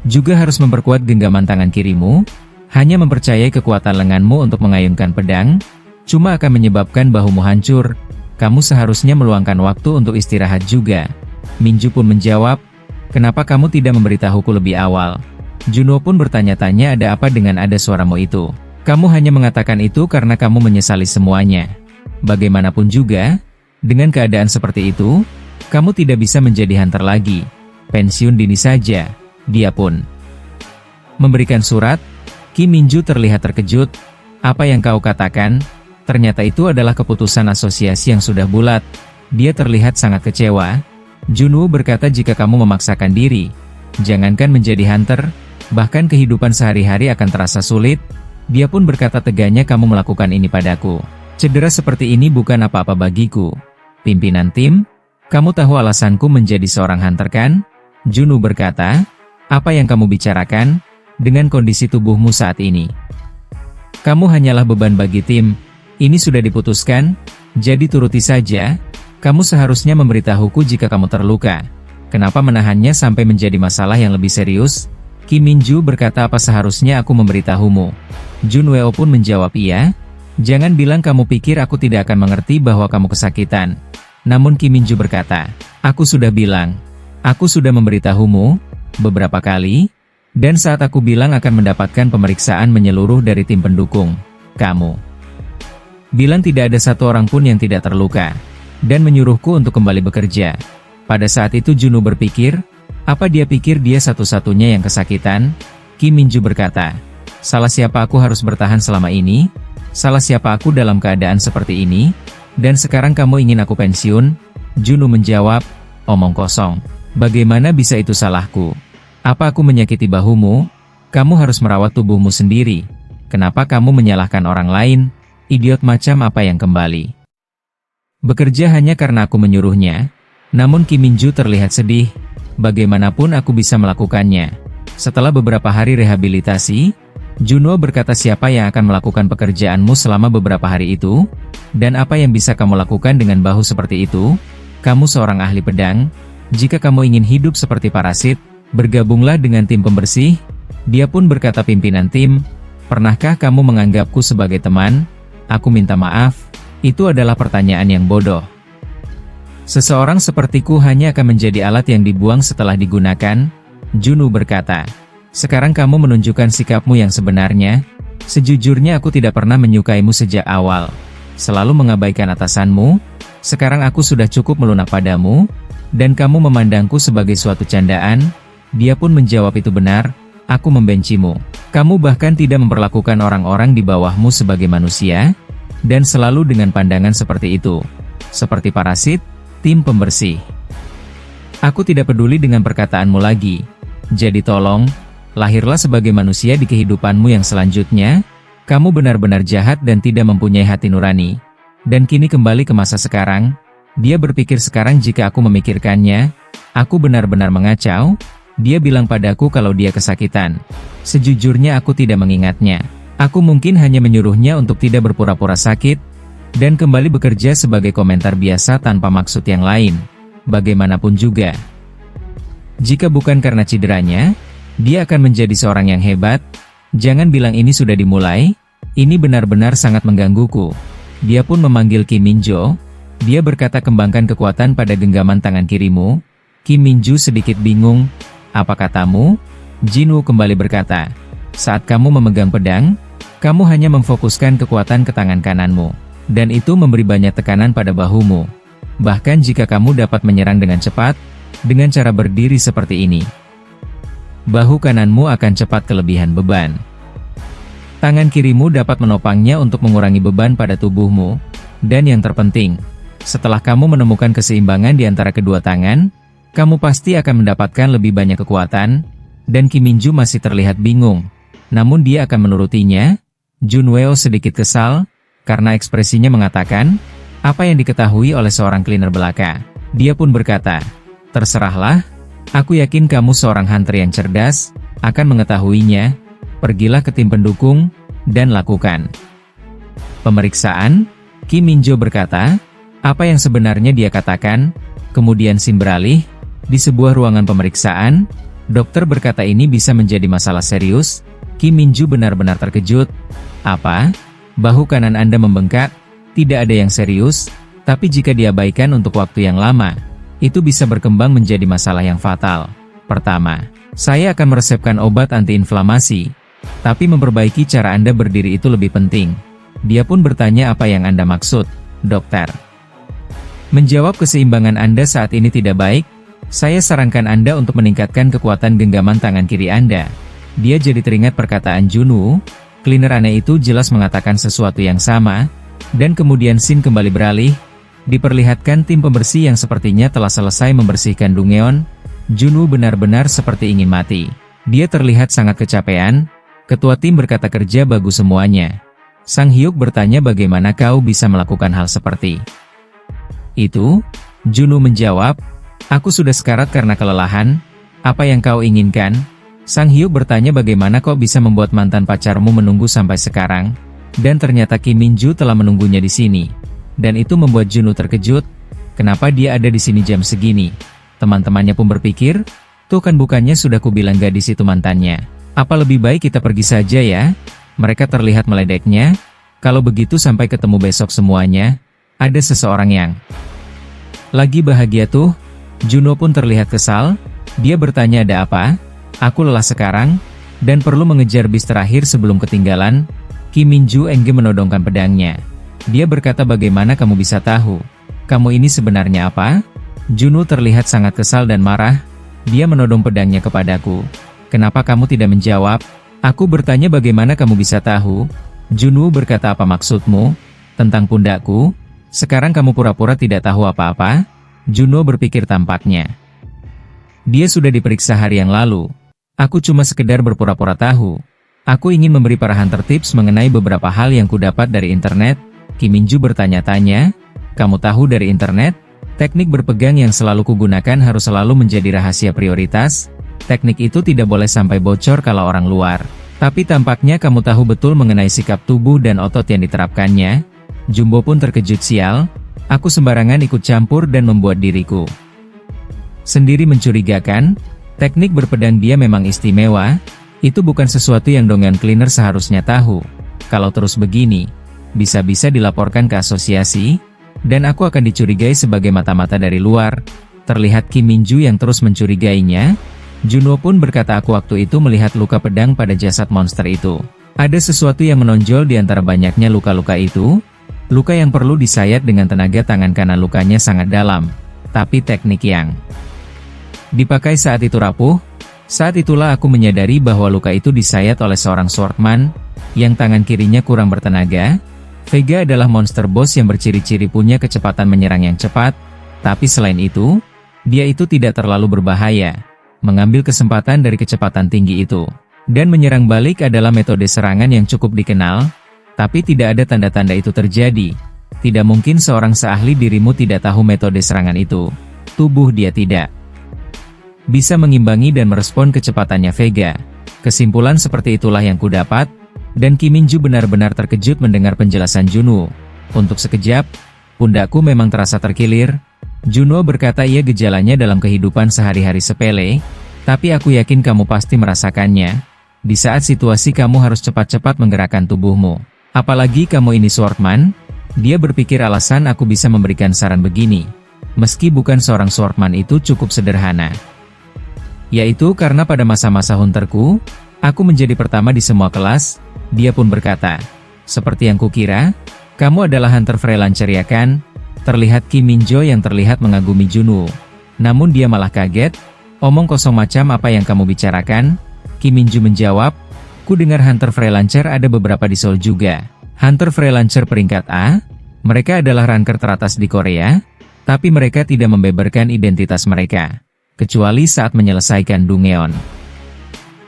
[SPEAKER 1] juga harus memperkuat genggaman tangan kirimu. Hanya mempercayai kekuatan lenganmu untuk mengayunkan pedang, cuma akan menyebabkan bahumu hancur. Kamu seharusnya meluangkan waktu untuk istirahat juga. Min-ju pun menjawab, kenapa kamu tidak memberitahuku lebih awal? Junwoo pun bertanya-tanya, ada apa dengan ada suaramu itu? Kamu hanya mengatakan itu karena kamu menyesali semuanya. Bagaimanapun juga, dengan keadaan seperti itu, kamu tidak bisa menjadi hunter lagi. Pensiun dini saja. Dia pun memberikan surat. Kim Min-ju terlihat terkejut. Apa yang kau katakan? Ternyata itu adalah keputusan asosiasi yang sudah bulat. Dia terlihat sangat kecewa. Junwoo berkata, jika kamu memaksakan diri, jangankan menjadi hunter, bahkan kehidupan sehari-hari akan terasa sulit. Dia pun berkata, teganya kamu melakukan ini padaku. Cedera seperti ini bukan apa-apa bagiku. Pimpinan tim, kamu tahu alasanku menjadi seorang hunter kan? Junwoo berkata, apa yang kamu bicarakan? Dengan kondisi tubuhmu saat ini, kamu hanyalah beban bagi tim. Ini sudah diputuskan, jadi turuti saja. Kamu seharusnya memberitahuku jika kamu terluka. Kenapa menahannya sampai menjadi masalah yang lebih serius? Kim Min-ju berkata, apa seharusnya aku memberitahumu? Junwoo pun menjawab, iya. Jangan bilang kamu pikir aku tidak akan mengerti bahwa kamu kesakitan. Namun Kim Min-ju berkata, aku sudah bilang. Aku sudah memberitahumu beberapa kali. Dan saat aku bilang akan mendapatkan pemeriksaan menyeluruh dari tim pendukung, kamu bilang tidak ada satu orang pun yang tidak terluka. Dan menyuruhku untuk kembali bekerja. Pada saat itu Junwoo berpikir, apa dia pikir dia satu-satunya yang kesakitan? Kim Min-ju berkata, salah siapa aku harus bertahan selama ini? Salah siapa aku dalam keadaan seperti ini? Dan sekarang kamu ingin aku pensiun? Junwoo menjawab, omong kosong. Bagaimana bisa itu salahku? Apa aku menyakiti bahumu? Kamu harus merawat tubuhmu sendiri. Kenapa kamu menyalahkan orang lain? Idiot macam apa yang kembali? Bekerja hanya karena aku menyuruhnya. Namun Kim Min-joo terlihat sedih. Bagaimanapun aku bisa melakukannya. Setelah beberapa hari rehabilitasi, Junwoo berkata, siapa yang akan melakukan pekerjaanmu selama beberapa hari itu? Dan apa yang bisa kamu lakukan dengan bahu seperti itu? Kamu seorang ahli pedang. Jika kamu ingin hidup seperti parasit, bergabunglah dengan tim pembersih. Dia pun berkata, pimpinan tim, pernahkah kamu menganggapku sebagai teman? Aku minta maaf, itu adalah pertanyaan yang bodoh. Seseorang sepertiku hanya akan menjadi alat yang dibuang setelah digunakan, Junwoo berkata. Sekarang kamu menunjukkan sikapmu yang sebenarnya. Sejujurnya aku tidak pernah menyukaimu sejak awal. Selalu mengabaikan atasanmu. Sekarang aku sudah cukup melunak padamu. Dan kamu memandangku sebagai suatu candaan. Dia pun menjawab, itu benar. Aku membencimu. Kamu bahkan tidak memperlakukan orang-orang di bawahmu sebagai manusia. Dan selalu dengan pandangan seperti itu. Seperti parasit, tim pembersih. Aku tidak peduli dengan perkataanmu lagi. Jadi tolong, lahirlah sebagai manusia di kehidupanmu yang selanjutnya. Kamu benar-benar jahat dan tidak mempunyai hati nurani. Dan kini kembali ke masa sekarang. Dia berpikir, sekarang jika aku memikirkannya, aku benar-benar mengacau. Dia bilang padaku kalau dia kesakitan. Sejujurnya aku tidak mengingatnya. Aku mungkin hanya menyuruhnya untuk tidak berpura-pura sakit, dan kembali bekerja sebagai komentar biasa tanpa maksud yang lain. Bagaimanapun juga, jika bukan karena cederanya, dia akan menjadi seorang yang hebat. Jangan bilang ini sudah dimulai. Ini benar-benar sangat menggangguku. Dia pun memanggil Kim Min-joo. Dia berkata, kembangkan kekuatan pada genggaman tangan kirimu. Kim Min-joo sedikit bingung. Apa katamu? Junwoo kembali berkata, saat kamu memegang pedang, kamu hanya memfokuskan kekuatan ke tangan kananmu. Dan itu memberi banyak tekanan pada bahumu. Bahkan jika kamu dapat menyerang dengan cepat, dengan cara berdiri seperti ini, bahu kananmu akan cepat kelebihan beban. Tangan kirimu dapat menopangnya untuk mengurangi beban pada tubuhmu. Dan yang terpenting, setelah kamu menemukan keseimbangan di antara kedua tangan, kamu pasti akan mendapatkan lebih banyak kekuatan. Dan Kim Min-joo masih terlihat bingung. Namun dia akan menurutinya. Junwoo sedikit kesal, karena ekspresinya mengatakan, apa yang diketahui oleh seorang cleaner belaka. Dia pun berkata, terserahlah, aku yakin kamu seorang hunter yang cerdas, akan mengetahuinya. Pergilah ke tim pendukung, dan lakukan pemeriksaan. Kim Min-joo berkata, apa yang sebenarnya dia katakan. Kemudian Sim beralih, di sebuah ruangan pemeriksaan. Dokter berkata ini bisa menjadi masalah serius. Kim Min-joo benar-benar terkejut. Apa? Bahu kanan Anda membengkak? Tidak ada yang serius, tapi jika diabaikan untuk waktu yang lama, itu bisa berkembang menjadi masalah yang fatal. Pertama, saya akan meresepkan obat antiinflamasi, tapi memperbaiki cara Anda berdiri itu lebih penting. Dia pun bertanya, apa yang Anda maksud, dokter? Menjawab, keseimbangan Anda saat ini tidak baik. Saya sarankan Anda untuk meningkatkan kekuatan genggaman tangan kiri Anda. Dia jadi teringat perkataan Junwoo. Cleaner aneh itu jelas mengatakan sesuatu yang sama. Dan kemudian scene kembali beralih. Diperlihatkan tim pembersih yang sepertinya telah selesai membersihkan Dongyeon. Junwoo benar-benar seperti ingin mati. Dia terlihat sangat kecapean. Ketua tim berkata, kerja bagus semuanya. Sang Hyuk bertanya, bagaimana kau bisa melakukan hal seperti itu? Junwoo menjawab, aku sudah sekarat karena kelelahan. Apa yang kau inginkan? Sang Hyuk bertanya, bagaimana kau bisa membuat mantan pacarmu menunggu sampai sekarang? Dan ternyata Kim Min-joo telah menunggunya di sini. Dan itu membuat Junwoo terkejut. Kenapa dia ada di sini jam segini? Teman-temannya pun berpikir, tuh kan bukannya sudah kubilang gadis itu mantannya. Apa lebih baik kita pergi saja ya? Mereka terlihat meledeknya. Kalau begitu sampai ketemu besok semuanya. Ada seseorang yang lagi bahagia tuh. Junwoo pun terlihat kesal. Dia bertanya, ada apa? Aku lelah sekarang, dan perlu mengejar bis terakhir sebelum ketinggalan. Kim Min-joo enggan menodongkan pedangnya. Dia berkata, bagaimana kamu bisa tahu? Kamu ini sebenarnya apa? Junwoo terlihat sangat kesal dan marah. Dia menodong pedangnya kepadaku. Kenapa kamu tidak menjawab? Aku bertanya, bagaimana kamu bisa tahu? Junwoo berkata, apa maksudmu? Tentang pundakku? Sekarang kamu pura-pura tidak tahu apa-apa? Juno berpikir tampaknya. Dia sudah diperiksa hari yang lalu. Aku cuma sekedar berpura-pura tahu. Aku ingin memberi para hunter tips mengenai beberapa hal yang kudapat dari internet. Kim Min-ju bertanya-tanya, kamu tahu dari internet? Teknik berpegang yang selalu kugunakan harus selalu menjadi rahasia prioritas. Teknik itu tidak boleh sampai bocor kalau orang luar. Tapi tampaknya kamu tahu betul mengenai sikap tubuh dan otot yang diterapkannya. Jumbo pun terkejut sial. Aku sembarangan ikut campur dan membuat diriku sendiri mencurigakan. Teknik berpedang dia memang istimewa. Itu bukan sesuatu yang Dongyeon Cleaner seharusnya tahu. Kalau terus begini, bisa-bisa dilaporkan ke asosiasi, dan aku akan dicurigai sebagai mata-mata dari luar. Terlihat Kim Min-ju yang terus mencurigainya. Juno pun berkata aku waktu itu melihat luka pedang pada jasad monster itu. Ada sesuatu yang menonjol di antara banyaknya luka-luka itu. Luka yang perlu disayat dengan tenaga tangan karena lukanya sangat dalam. Tapi teknik yang dipakai saat itu rapuh. Saat itulah aku menyadari bahwa luka itu disayat oleh seorang swordman, yang tangan kirinya kurang bertenaga. Vega adalah monster boss yang berciri-ciri punya kecepatan menyerang yang cepat, tapi selain itu, dia itu tidak terlalu berbahaya. Mengambil kesempatan dari kecepatan tinggi itu, dan menyerang balik adalah metode serangan yang cukup dikenal, tapi tidak ada tanda-tanda itu terjadi. Tidak mungkin seorang seahli dirimu tidak tahu metode serangan itu. Tubuh dia tidak bisa mengimbangi dan merespon kecepatannya Vega. Kesimpulan seperti itulah yang kudapat, dan Kim Min-ju benar-benar terkejut mendengar penjelasan Juno. Untuk sekejap, pundakku memang terasa terkilir. Juno berkata iya gejalanya dalam kehidupan sehari-hari sepele, tapi aku yakin kamu pasti merasakannya. Di saat situasi kamu harus cepat-cepat menggerakkan tubuhmu. Apalagi kamu ini swordman. Dia berpikir alasan aku bisa memberikan saran begini. Meski bukan seorang swordman itu cukup sederhana. Yaitu karena pada masa-masa hunterku, aku menjadi pertama di semua kelas. Dia pun berkata, seperti yang kukira, kamu adalah hunter freelancer ya kan? Terlihat Kim Min-jo yang terlihat mengagumi Juno. Namun dia malah kaget. Omong kosong macam apa yang kamu bicarakan? Kim Min-ju menjawab, ku dengar hunter freelancer ada beberapa di Seoul juga. Hunter freelancer peringkat A, mereka adalah ranker teratas di Korea, tapi mereka tidak membeberkan identitas mereka. Kecuali saat menyelesaikan Dongyeon.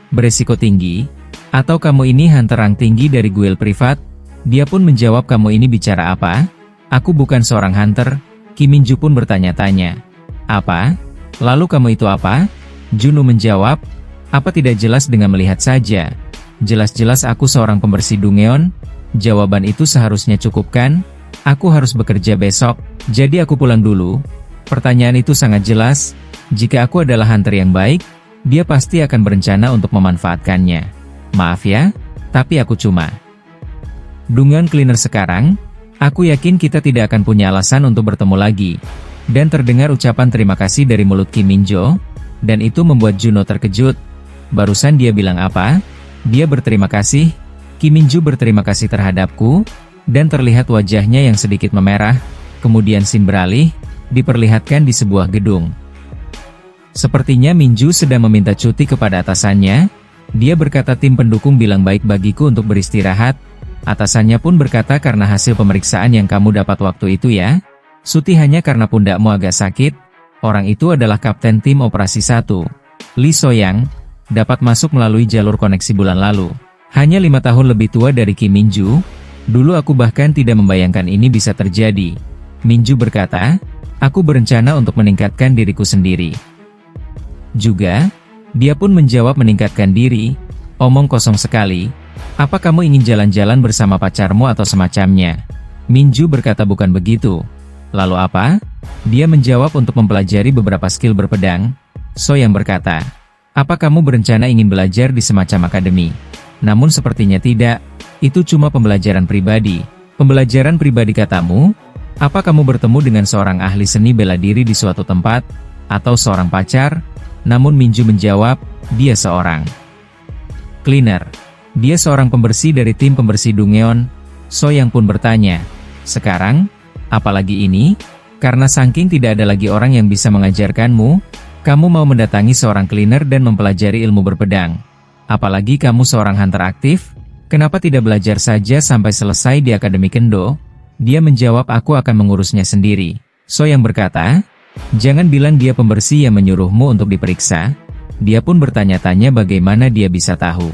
[SPEAKER 1] Beresiko tinggi, atau kamu ini hunter rank tinggi dari guild privat? Dia pun menjawab kamu ini bicara apa? Aku bukan seorang hunter. Kim Min-ju pun bertanya-tanya. Apa? Lalu kamu itu apa? Juno menjawab, apa tidak jelas dengan melihat saja? Jelas-jelas aku seorang pembersih Dongyeon. Jawaban itu seharusnya cukup kan? Aku harus bekerja besok, jadi aku pulang dulu. Pertanyaan itu sangat jelas. Jika aku adalah hunter yang baik, dia pasti akan berencana untuk memanfaatkannya. Maaf ya, tapi aku cuma Dongyeon Cleaner sekarang. Aku yakin kita tidak akan punya alasan untuk bertemu lagi. Dan terdengar ucapan terima kasih dari mulut Kim Min-jo, dan itu membuat Juno terkejut. Barusan dia bilang apa? Dia berterima kasih. Kim Min-ju berterima kasih terhadapku, dan terlihat wajahnya yang sedikit memerah. Kemudian scene beralih, diperlihatkan di sebuah gedung. Sepertinya Min-ju sedang meminta cuti kepada atasannya. Dia berkata tim pendukung bilang baik bagiku untuk beristirahat. Atasannya pun berkata karena hasil pemeriksaan yang kamu dapat waktu itu ya. Cuti hanya karena pundakmu agak sakit. Orang itu adalah kapten tim operasi 1. Lee So-yang, dapat masuk melalui jalur koneksi bulan lalu. Hanya 5 tahun lebih tua dari Kim Min-ju. Dulu aku bahkan tidak membayangkan ini bisa terjadi. Min-ju berkata, aku berencana untuk meningkatkan diriku sendiri. Juga, dia pun menjawab meningkatkan diri. Omong kosong sekali. Apa kamu ingin jalan-jalan bersama pacarmu atau semacamnya? Min-ju berkata bukan begitu. Lalu apa? Dia menjawab untuk mempelajari beberapa skill berpedang. So-yang berkata, apa kamu berencana ingin belajar di semacam akademi? Namun sepertinya tidak. Itu cuma pembelajaran pribadi. Pembelajaran pribadi katamu? Apa kamu bertemu dengan seorang ahli seni bela diri di suatu tempat? Atau seorang pacar? Namun Min-ju menjawab, dia seorang cleaner. Dia seorang pembersih dari tim pembersih Dongyeon. So-yang pun bertanya, sekarang, apalagi ini? Karena saking tidak ada lagi orang yang bisa mengajarkanmu, kamu mau mendatangi seorang cleaner dan mempelajari ilmu berpedang. Apalagi kamu seorang hunter aktif, kenapa tidak belajar saja sampai selesai di Akademi Kendo? Dia menjawab aku akan mengurusnya sendiri. So-yang berkata, Jangan bilang dia pembersih yang menyuruhmu untuk diperiksa. Dia pun bertanya-tanya bagaimana dia bisa tahu.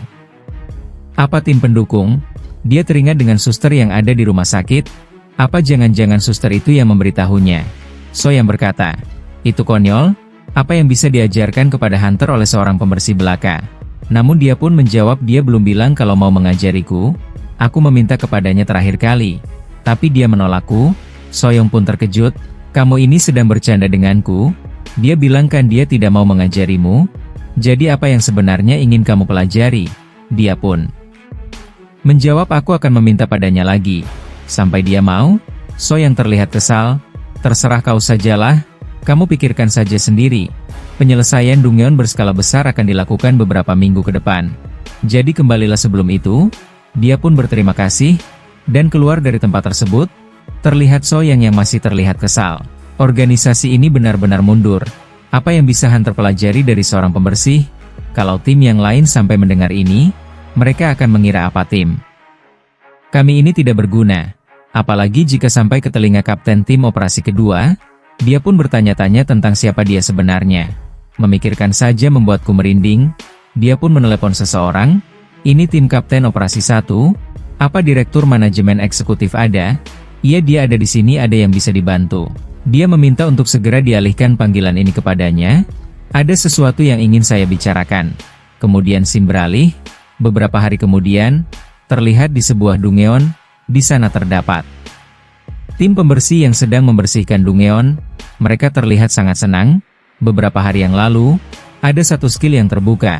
[SPEAKER 1] Apa tim pendukung? Dia teringat dengan suster yang ada di rumah sakit. Apa jangan-jangan suster itu yang memberitahunya? So yang berkata, itu konyol, apa yang bisa diajarkan kepada Hunter oleh seorang pembersih belaka? Namun dia pun menjawab dia belum bilang kalau mau mengajariku. Aku meminta kepadanya terakhir kali. Tapi dia menolakku. Soyong pun terkejut. Kamu ini sedang bercanda denganku? Dia bilang kan dia tidak mau mengajarimu? Jadi apa yang sebenarnya ingin kamu pelajari? Dia pun menjawab aku akan meminta padanya lagi. Sampai dia mau? Soyong terlihat kesal. Terserah kau sajalah. Kamu pikirkan saja sendiri. Penyelesaian Dungyeon berskala besar akan dilakukan beberapa minggu ke depan. Jadi kembalilah sebelum itu. Dia pun berterima kasih, dan keluar dari tempat tersebut. Terlihat Soyang yang masih terlihat kesal. Organisasi ini benar-benar mundur. Apa yang bisa Hunter pelajari dari seorang pembersih? Kalau tim yang lain sampai mendengar ini, mereka akan mengira apa tim kami ini tidak berguna. Apalagi jika sampai ke telinga kapten tim operasi kedua, dia pun bertanya-tanya tentang siapa dia sebenarnya. Memikirkan saja membuatku merinding. Dia pun menelepon seseorang. Ini tim kapten operasi 1. Apa direktur manajemen eksekutif ada? Iya, dia ada di sini, ada yang bisa dibantu. Dia meminta untuk segera dialihkan panggilan ini kepadanya. Ada sesuatu yang ingin saya bicarakan. Kemudian SIM beralih. Beberapa hari kemudian, terlihat di sebuah Dungyeon. Di sana terdapat tim pembersih yang sedang membersihkan Dungyeon. Mereka terlihat sangat senang. Beberapa hari yang lalu, ada satu skill yang terbuka.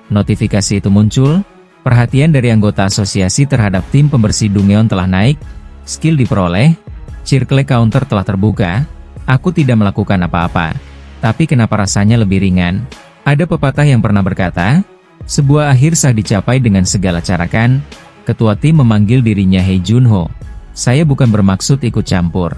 [SPEAKER 1] Notifikasi itu muncul. Perhatian dari anggota asosiasi terhadap tim pembersih Dungyeon telah naik. Skill diperoleh. Circle counter telah terbuka. Aku tidak melakukan apa-apa. Tapi kenapa rasanya lebih ringan? Ada pepatah yang pernah berkata, sebuah akhir sah dicapai dengan segala cara kan? Ketua tim memanggil dirinya Hei Junho. Saya bukan bermaksud ikut campur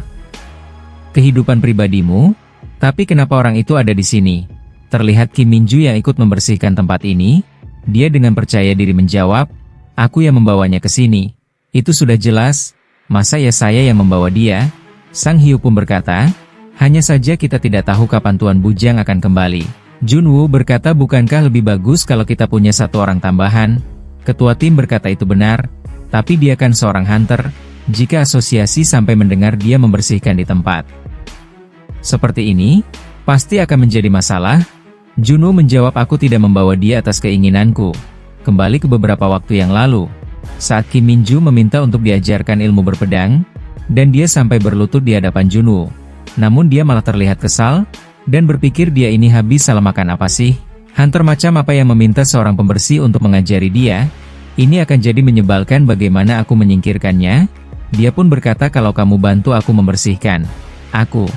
[SPEAKER 1] kehidupan pribadimu, tapi kenapa orang itu ada di sini? Terlihat Kim Minju yang ikut membersihkan tempat ini. Dia dengan percaya diri menjawab, aku yang membawanya ke sini. Itu sudah jelas, masa ya saya yang membawa dia? Sang Hyo pun berkata, hanya saja kita tidak tahu kapan Tuan Bujang akan kembali. Junwoo berkata, bukankah lebih bagus kalau kita punya satu orang tambahan? Ketua tim berkata itu benar, tapi dia kan seorang hunter. Jika asosiasi sampai mendengar dia membersihkan di tempat seperti ini, pasti akan menjadi masalah. Junwoo menjawab, aku tidak membawa dia atas keinginanku. Kembali ke beberapa waktu yang lalu, saat Kim Minju meminta untuk diajarkan ilmu berpedang, dan dia sampai berlutut di hadapan Junwoo. Namun dia malah terlihat kesal, dan berpikir dia ini habis salah makan apa sih? Hunter macam apa yang meminta seorang pembersih untuk mengajari dia? Ini akan jadi menyebalkan bagaimana aku menyingkirkannya? Dia pun berkata kalau kamu bantu aku membersihkan, aku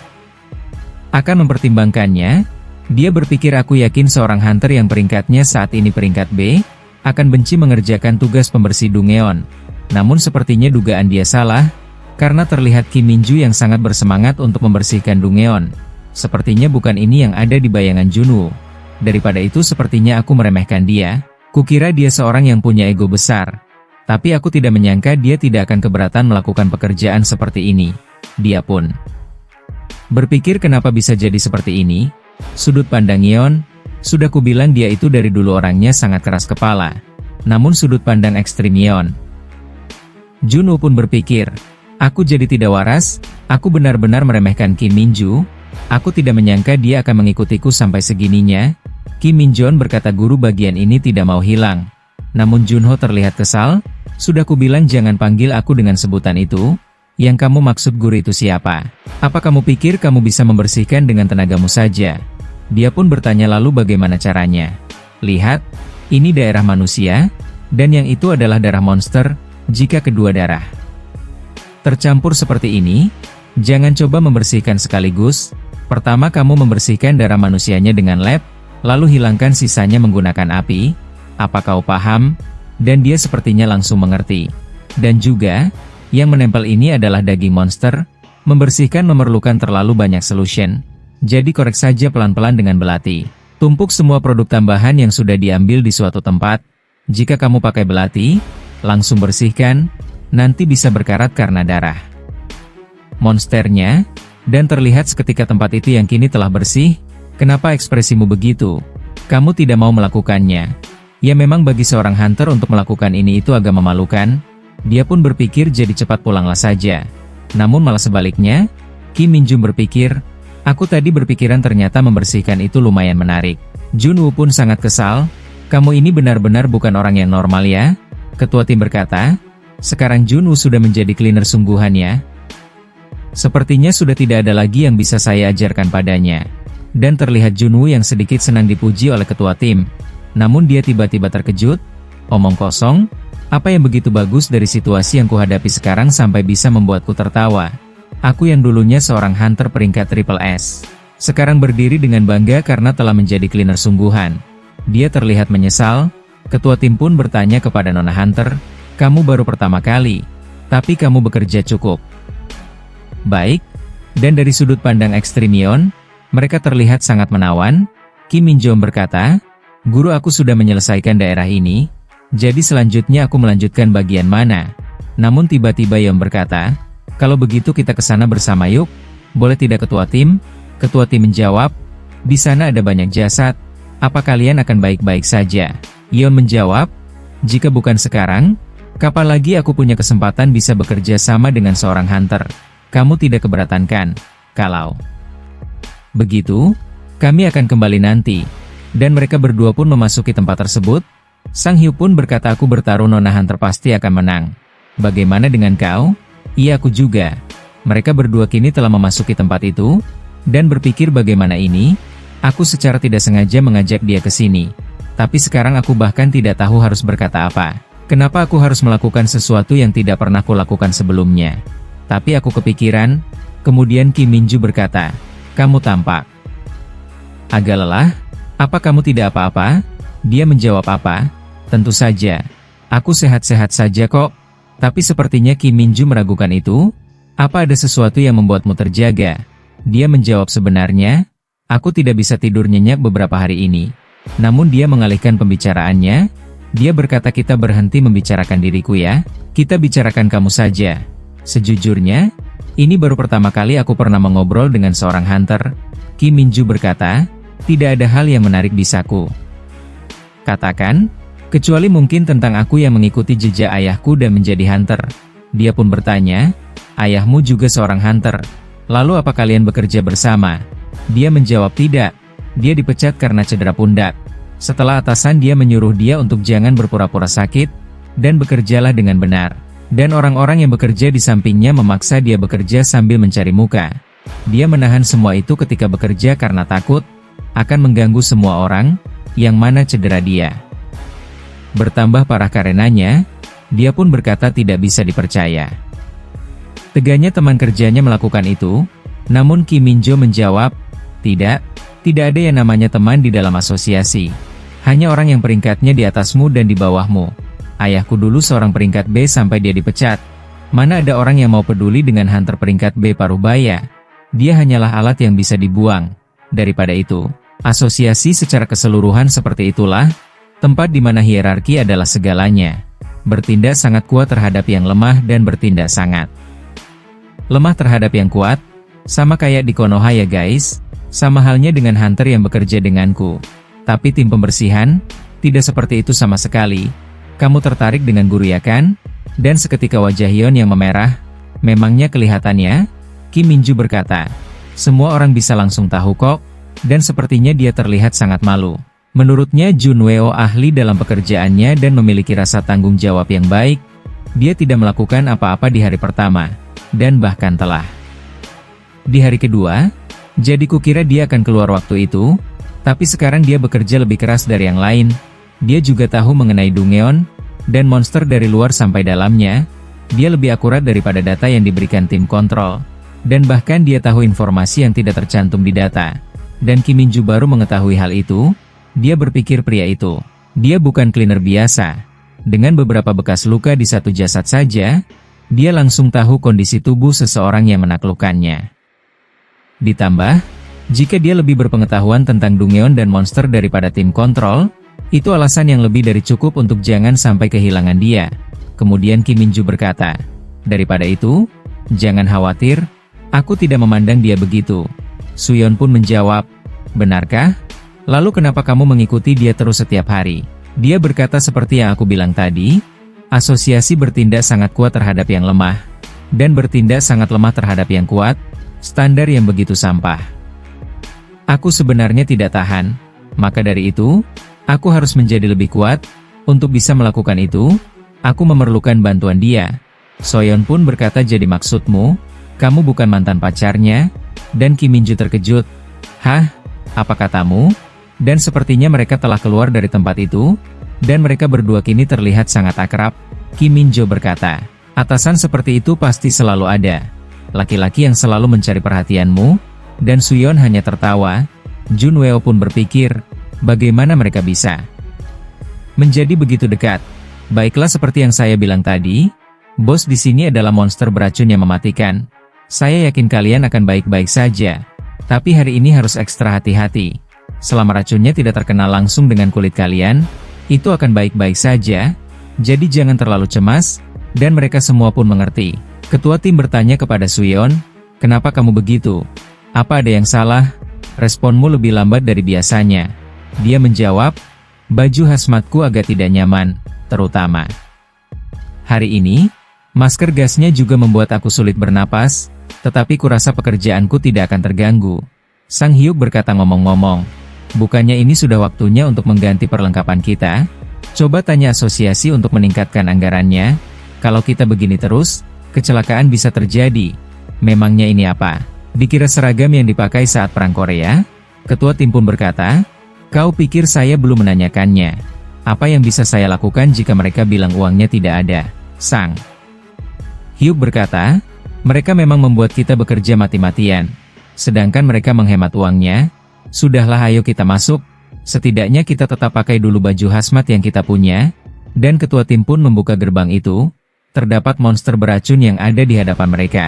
[SPEAKER 1] akan mempertimbangkannya. Dia berpikir aku yakin seorang hunter yang peringkatnya saat ini peringkat B, akan benci mengerjakan tugas pembersih Dungyeon. Namun sepertinya dugaan dia salah, karena terlihat Kim Minju yang sangat bersemangat untuk membersihkan Dungyeon. Sepertinya bukan ini yang ada di bayangan Junwoo. Daripada itu sepertinya aku meremehkan dia. Kukira dia seorang yang punya ego besar. Tapi aku tidak menyangka dia tidak akan keberatan melakukan pekerjaan seperti ini. Dia pun berpikir kenapa bisa jadi seperti ini. Sudut pandang Yeon, sudah kubilang dia itu dari dulu orangnya sangat keras kepala. Namun sudut pandang ekstrim Yeon. Junwoo pun berpikir, aku jadi tidak waras, aku benar-benar meremehkan Kim Minju. Aku tidak menyangka dia akan mengikutiku sampai segininya. Kim Minjon berkata guru bagian ini tidak mau hilang. Namun Junho terlihat kesal, sudah kubilang jangan panggil aku dengan sebutan itu. Yang kamu maksud guru itu siapa? Apa kamu pikir kamu bisa membersihkan dengan tenagamu saja? Dia pun bertanya lalu bagaimana caranya? Lihat, ini daerah manusia, dan yang itu adalah darah monster. Jika kedua darah tercampur seperti ini, jangan coba membersihkan sekaligus. Pertama kamu membersihkan darah manusianya dengan lab, lalu hilangkan sisanya menggunakan api. Apa kau paham? Dan dia sepertinya langsung mengerti. Dan juga, yang menempel ini adalah daging monster. Membersihkan memerlukan terlalu banyak solution. Jadi korek saja pelan-pelan dengan belati. Tumpuk semua produk tambahan yang sudah diambil di suatu tempat. Jika kamu pakai belati, langsung bersihkan, nanti bisa berkarat karena darah monsternya. Dan terlihat seketika tempat itu yang kini telah bersih. Kenapa ekspresimu begitu? Kamu tidak mau melakukannya. Ya memang bagi seorang hunter untuk melakukan ini itu agak memalukan. Dia pun berpikir jadi cepat pulanglah saja. Namun malah sebaliknya, Kim Min Jung berpikir, aku tadi berpikiran ternyata membersihkan itu lumayan menarik. Junwoo pun sangat kesal, kamu ini benar-benar bukan orang yang normal ya? Ketua tim berkata, sekarang Junwoo sudah menjadi cleaner sungguhan ya. Sepertinya sudah tidak ada lagi yang bisa saya ajarkan padanya. Dan terlihat Junwoo yang sedikit senang dipuji oleh ketua tim. Namun dia tiba-tiba terkejut, omong kosong, apa yang begitu bagus dari situasi yang kuhadapi sekarang sampai bisa membuatku tertawa. Aku yang dulunya seorang hunter peringkat triple S. Sekarang berdiri dengan bangga karena telah menjadi cleaner sungguhan. Dia terlihat menyesal, ketua tim pun bertanya kepada Nona Hunter, kamu baru pertama kali, tapi kamu bekerja cukup baik. Dan dari sudut pandang Extremion, mereka terlihat sangat menawan. Kim Min Jung berkata, guru aku sudah menyelesaikan daerah ini, jadi selanjutnya aku melanjutkan bagian mana? Namun tiba-tiba Yeon berkata, kalau begitu kita ke sana bersama yuk, boleh tidak ketua tim? Ketua tim menjawab, di sana ada banyak jasad, apa kalian akan baik-baik saja? Yeon menjawab, jika bukan sekarang, kapan lagi aku punya kesempatan bisa bekerja sama dengan seorang hunter? Kamu tidak keberatan kan? Kalau begitu, kami akan kembali nanti. Dan mereka berdua pun memasuki tempat tersebut. Sang Hyu pun berkata aku bertaruh Nona Hunter pasti akan menang. Bagaimana dengan kau? Iya aku juga. Mereka berdua kini telah memasuki tempat itu, dan berpikir bagaimana ini, aku secara tidak sengaja mengajak dia ke sini. Tapi sekarang aku bahkan tidak tahu harus berkata apa. Kenapa aku harus melakukan sesuatu yang tidak pernah kulakukan sebelumnya? Tapi aku kepikiran, kemudian Kim Min Jung berkata, kamu tampak agak lelah, apa kamu tidak apa-apa? Dia menjawab apa? Tentu saja, aku sehat-sehat saja kok. Tapi sepertinya Kim Min Jung meragukan itu. Apa ada sesuatu yang membuatmu terjaga? Dia menjawab sebenarnya, aku tidak bisa tidur nyenyak beberapa hari ini. Namun dia mengalihkan pembicaraannya. Dia berkata kita berhenti membicarakan diriku ya. Kita bicarakan kamu saja. Sejujurnya, ini baru pertama kali aku pernah mengobrol dengan seorang hunter. Kim Min Jung berkata, tidak ada hal yang menarik bisaku katakan, kecuali mungkin tentang aku yang mengikuti jejak ayahku dan menjadi hunter. Dia pun bertanya, ayahmu juga seorang hunter. Lalu apa kalian bekerja bersama? Dia menjawab tidak. Dia dipecat karena cedera pundak. Setelah atasan dia menyuruh dia untuk jangan berpura-pura sakit, dan bekerjalah dengan benar. Dan orang-orang yang bekerja di sampingnya memaksa dia bekerja sambil mencari muka. Dia menahan semua itu ketika bekerja karena takut akan mengganggu semua orang, yang mana cedera dia bertambah parah karenanya. Dia pun berkata tidak bisa dipercaya. Teganya teman kerjanya melakukan itu, namun Kim Min Jung menjawab, tidak ada yang namanya teman di dalam asosiasi. Hanya orang yang peringkatnya di atasmu dan di bawahmu. Ayahku dulu seorang peringkat B sampai dia dipecat. Mana ada orang yang mau peduli dengan hunter peringkat B parubaya? Dia hanyalah alat yang bisa dibuang. Daripada itu, asosiasi secara keseluruhan seperti itulah, tempat di mana hierarki adalah segalanya. Bertindak sangat kuat terhadap yang lemah dan bertindak sangat lemah terhadap yang kuat, sama kayak di Konoha ya guys, sama halnya dengan hunter yang bekerja denganku. Tapi tim pembersihan, tidak seperti itu sama sekali. Kamu tertarik dengan guru ya kan? Dan seketika wajah Yeon yang memerah, memangnya kelihatannya? Kim Min Jung berkata, semua orang bisa langsung tahu kok, dan sepertinya dia terlihat sangat malu. Menurutnya Junwoo ahli dalam pekerjaannya dan memiliki rasa tanggung jawab yang baik. Dia tidak melakukan apa-apa di hari pertama, dan bahkan telah di hari kedua. Jadi kukira dia akan keluar waktu itu, tapi sekarang dia bekerja lebih keras dari yang lain. Dia juga tahu mengenai Dungeon dan monster dari luar sampai dalamnya. Dia lebih akurat daripada data yang diberikan tim kontrol, dan bahkan dia tahu informasi yang tidak tercantum di data. Dan Kim Min Jung baru mengetahui hal itu. Dia berpikir pria itu, dia bukan cleaner biasa. Dengan beberapa bekas luka di satu jasad saja, dia langsung tahu kondisi tubuh seseorang yang menaklukkannya. Ditambah, jika dia lebih berpengetahuan tentang Dungeon dan monster daripada tim kontrol, itu alasan yang lebih dari cukup untuk jangan sampai kehilangan dia. Kemudian Kim Min Jung berkata, daripada itu, jangan khawatir, Aku tidak memandang dia begitu. Suyeon pun menjawab, benarkah? Lalu kenapa kamu mengikuti dia terus setiap hari? Dia berkata seperti yang aku bilang tadi, asosiasi bertindak sangat kuat terhadap yang lemah, dan bertindak sangat lemah terhadap yang kuat, standar yang begitu sampah. Aku sebenarnya tidak tahan, maka dari itu, aku harus menjadi lebih kuat. Untuk bisa melakukan itu, aku memerlukan bantuan dia. Soyeon pun berkata, jadi maksudmu, kamu bukan mantan pacarnya? Dan Kim Min-ju terkejut. Hah? Apa katamu? Dan sepertinya mereka telah keluar dari tempat itu, dan mereka berdua kini terlihat sangat akrab. Kim Min-jo berkata, atasan seperti itu pasti selalu ada. Laki-laki yang selalu mencari perhatianmu. Dan Suyeon hanya tertawa. Junweo pun berpikir, bagaimana mereka bisa menjadi begitu dekat. Baiklah, seperti yang saya bilang tadi, bos di sini adalah monster beracun yang mematikan. Saya yakin kalian akan baik-baik saja. Tapi hari ini harus ekstra hati-hati. Selama racunnya tidak terkena langsung dengan kulit kalian, itu akan baik-baik saja. Jadi jangan terlalu cemas, dan mereka semua pun mengerti. Ketua tim bertanya kepada Suyeon, kenapa kamu begitu? Apa ada yang salah? Responmu lebih lambat dari biasanya. Dia menjawab, baju hazmatku agak tidak nyaman, terutama hari ini, masker gasnya juga membuat aku sulit bernapas, tetapi kurasa pekerjaanku tidak akan terganggu. Sang Hyuk berkata, ngomong-ngomong, bukannya ini sudah waktunya untuk mengganti perlengkapan kita? Coba tanya asosiasi untuk meningkatkan anggarannya. Kalau kita begini terus, kecelakaan bisa terjadi. Memangnya ini apa? Dikira seragam yang dipakai saat Perang Korea? Ketua tim pun berkata, kau pikir saya belum menanyakannya? Apa yang bisa saya lakukan jika mereka bilang uangnya tidak ada? Sang Hyuk berkata, mereka memang membuat kita bekerja mati-matian. Sedangkan mereka menghemat uangnya. Sudahlah, ayo kita masuk. Setidaknya kita tetap pakai dulu baju hazmat yang kita punya. Dan ketua tim pun membuka gerbang itu. Terdapat monster beracun yang ada di hadapan mereka.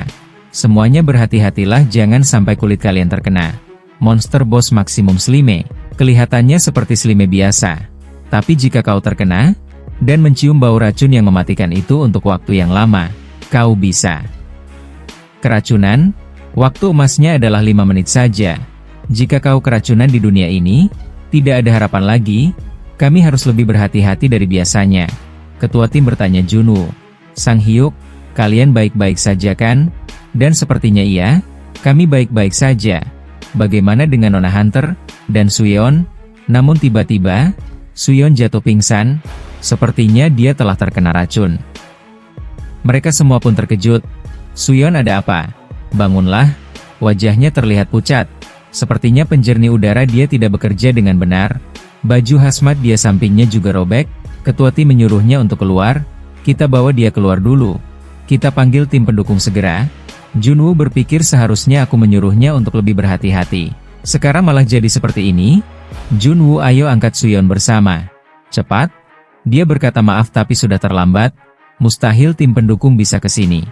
[SPEAKER 1] Semuanya berhati-hatilah jangan sampai kulit kalian terkena. Monster bos maksimum Slime. Kelihatannya seperti Slime biasa. Tapi jika kau terkena, dan mencium bau racun yang mematikan itu untuk waktu yang lama, kau bisa keracunan. Waktu emasnya adalah 5 menit saja. Jika kau keracunan di dunia ini, tidak ada harapan lagi. Kami harus lebih berhati-hati dari biasanya. Ketua tim bertanya Junwoo. Sang Hyuk, kalian baik-baik saja kan? Dan sepertinya iya, kami baik-baik saja. Bagaimana dengan Nona Hunter dan Suyeon? Namun tiba-tiba, Suyeon jatuh pingsan. Sepertinya dia telah terkena racun. Mereka semua pun terkejut. Suyeon, ada apa? Bangunlah. Wajahnya terlihat pucat. Sepertinya penjernih udara dia tidak bekerja dengan benar. Baju hazmat dia sampingnya juga robek. Ketua tim menyuruhnya untuk keluar. Kita bawa dia keluar dulu. Kita panggil tim pendukung segera. Junwoo berpikir seharusnya aku menyuruhnya untuk lebih berhati-hati. Sekarang malah jadi seperti ini. Junwoo, ayo angkat Suyeon bersama. Cepat. Dia berkata, maaf tapi sudah terlambat. Mustahil tim pendukung bisa ke sini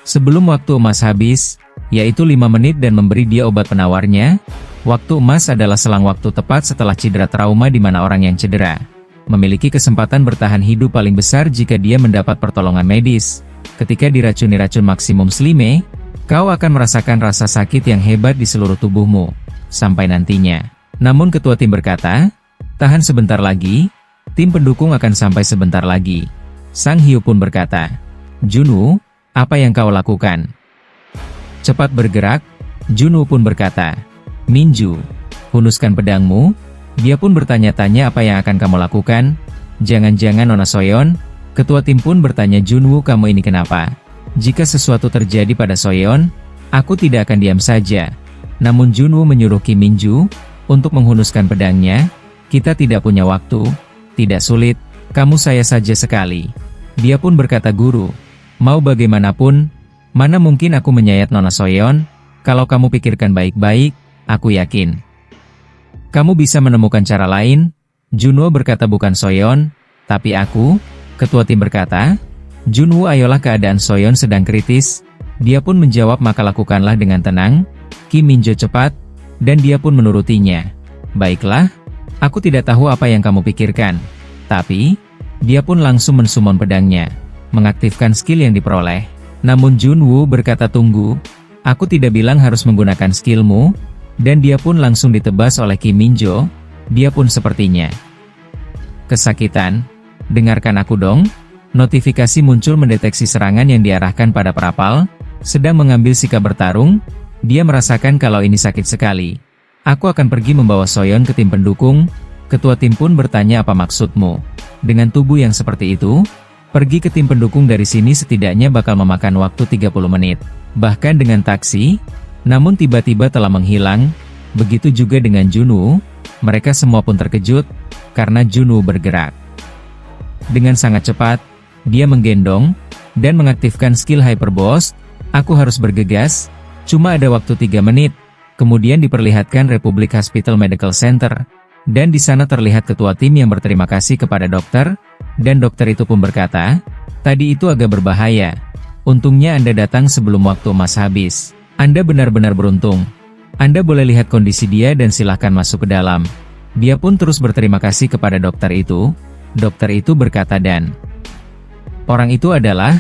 [SPEAKER 1] sebelum waktu emas habis, yaitu 5 menit, dan memberi dia obat penawarnya. Waktu emas adalah selang waktu tepat setelah cedera trauma di mana orang yang cedera memiliki kesempatan bertahan hidup paling besar jika dia mendapat pertolongan medis. Ketika diracuni racun maksimum Slime, kau akan merasakan rasa sakit yang hebat di seluruh tubuhmu sampai nantinya. Namun ketua tim berkata, tahan sebentar lagi, tim pendukung akan sampai sebentar lagi. Sang Hyuk pun berkata, Junwoo, apa yang kau lakukan? Cepat bergerak. Junwoo pun berkata, Min-ju, hunuskan pedangmu. Dia pun bertanya-tanya, apa yang akan kamu lakukan? Jangan-jangan Nona Soyeon? Ketua tim pun bertanya, Junwoo, kamu ini kenapa? Jika sesuatu terjadi pada Soyeon, aku tidak akan diam saja. Namun Junwoo menyuruh Kim Min-ju untuk menghunuskan pedangnya. Kita tidak punya waktu. Tidak sulit, kamu saya saja sekali. Dia pun berkata, guru, mau bagaimanapun, mana mungkin aku menyayat Nona Soyeon? Kalau kamu pikirkan baik-baik, aku yakin kamu bisa menemukan cara lain. Junwoo berkata, bukan Soyeon, tapi aku. Ketua tim berkata, Junwoo, ayolah, keadaan Soyeon sedang kritis. Dia pun menjawab, maka lakukanlah dengan tenang. Kim Min-jo cepat, dan dia pun menurutinya. Baiklah, aku tidak tahu apa yang kamu pikirkan. Tapi, dia pun langsung mensummon pedangnya, mengaktifkan skill yang diperoleh. Namun Junwoo berkata, tunggu. Aku tidak bilang harus menggunakan skillmu, dan dia pun langsung ditebas oleh Kim Minjo, dia pun sepertinya kesakitan. Dengarkan aku dong. Notifikasi muncul mendeteksi serangan yang diarahkan pada perapal, sedang mengambil sikap bertarung. Dia merasakan kalau ini sakit sekali. Aku akan pergi membawa Soyeon ke tim pendukung. Ketua tim pun bertanya apa maksudmu. Dengan tubuh yang seperti itu, pergi ke tim pendukung dari sini setidaknya bakal memakan waktu 30 menit. Bahkan dengan taksi, namun tiba-tiba telah menghilang. Begitu juga dengan Junwoo, mereka semua pun terkejut, karena Junwoo bergerak dengan sangat cepat. Dia menggendong, dan mengaktifkan skill Hyper Boost. Aku harus bergegas, cuma ada waktu 3 menit. Kemudian diperlihatkan Republic Hospital Medical Center, dan di sana terlihat ketua tim yang berterima kasih kepada dokter, dan dokter itu pun berkata, tadi itu agak berbahaya. Untungnya Anda datang sebelum waktu emas habis. Anda benar-benar beruntung. Anda boleh lihat kondisi dia dan silahkan masuk ke dalam. Dia pun terus berterima kasih kepada dokter itu. Dokter itu berkata dan orang itu adalah,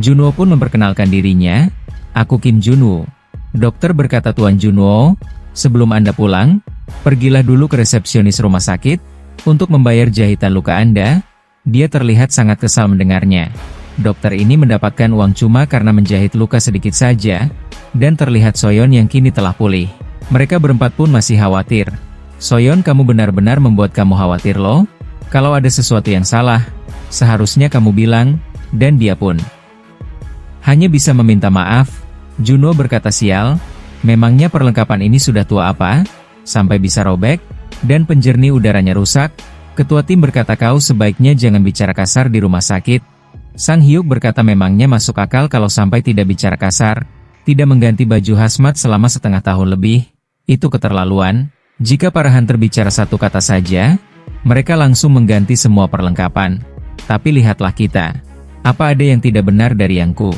[SPEAKER 1] Junwoo pun memperkenalkan dirinya, aku Kim Junwoo. Dokter berkata Tuan Junwoo, sebelum Anda pulang, pergilah dulu ke resepsionis rumah sakit, untuk membayar jahitan luka Anda. Dia terlihat sangat kesal mendengarnya. Dokter ini mendapatkan uang cuma karena menjahit luka sedikit saja, dan terlihat Soyeon yang kini telah pulih. Mereka berempat pun masih khawatir. Soyeon, kamu benar-benar membuat kamu khawatir loh. Kalau ada sesuatu yang salah, seharusnya kamu bilang, dan dia pun hanya bisa meminta maaf. Junwoo berkata sial, memangnya perlengkapan ini sudah tua apa? Sampai bisa robek, dan penjernih udaranya rusak. Ketua tim berkata kau sebaiknya jangan bicara kasar di rumah sakit. Sang Hyuk berkata memangnya masuk akal kalau sampai tidak bicara kasar, tidak mengganti baju hazmat selama setengah tahun lebih. Itu keterlaluan. Jika para hunter bicara satu kata saja, mereka langsung mengganti semua perlengkapan. Tapi lihatlah kita. Apa ada yang tidak benar dari yang ku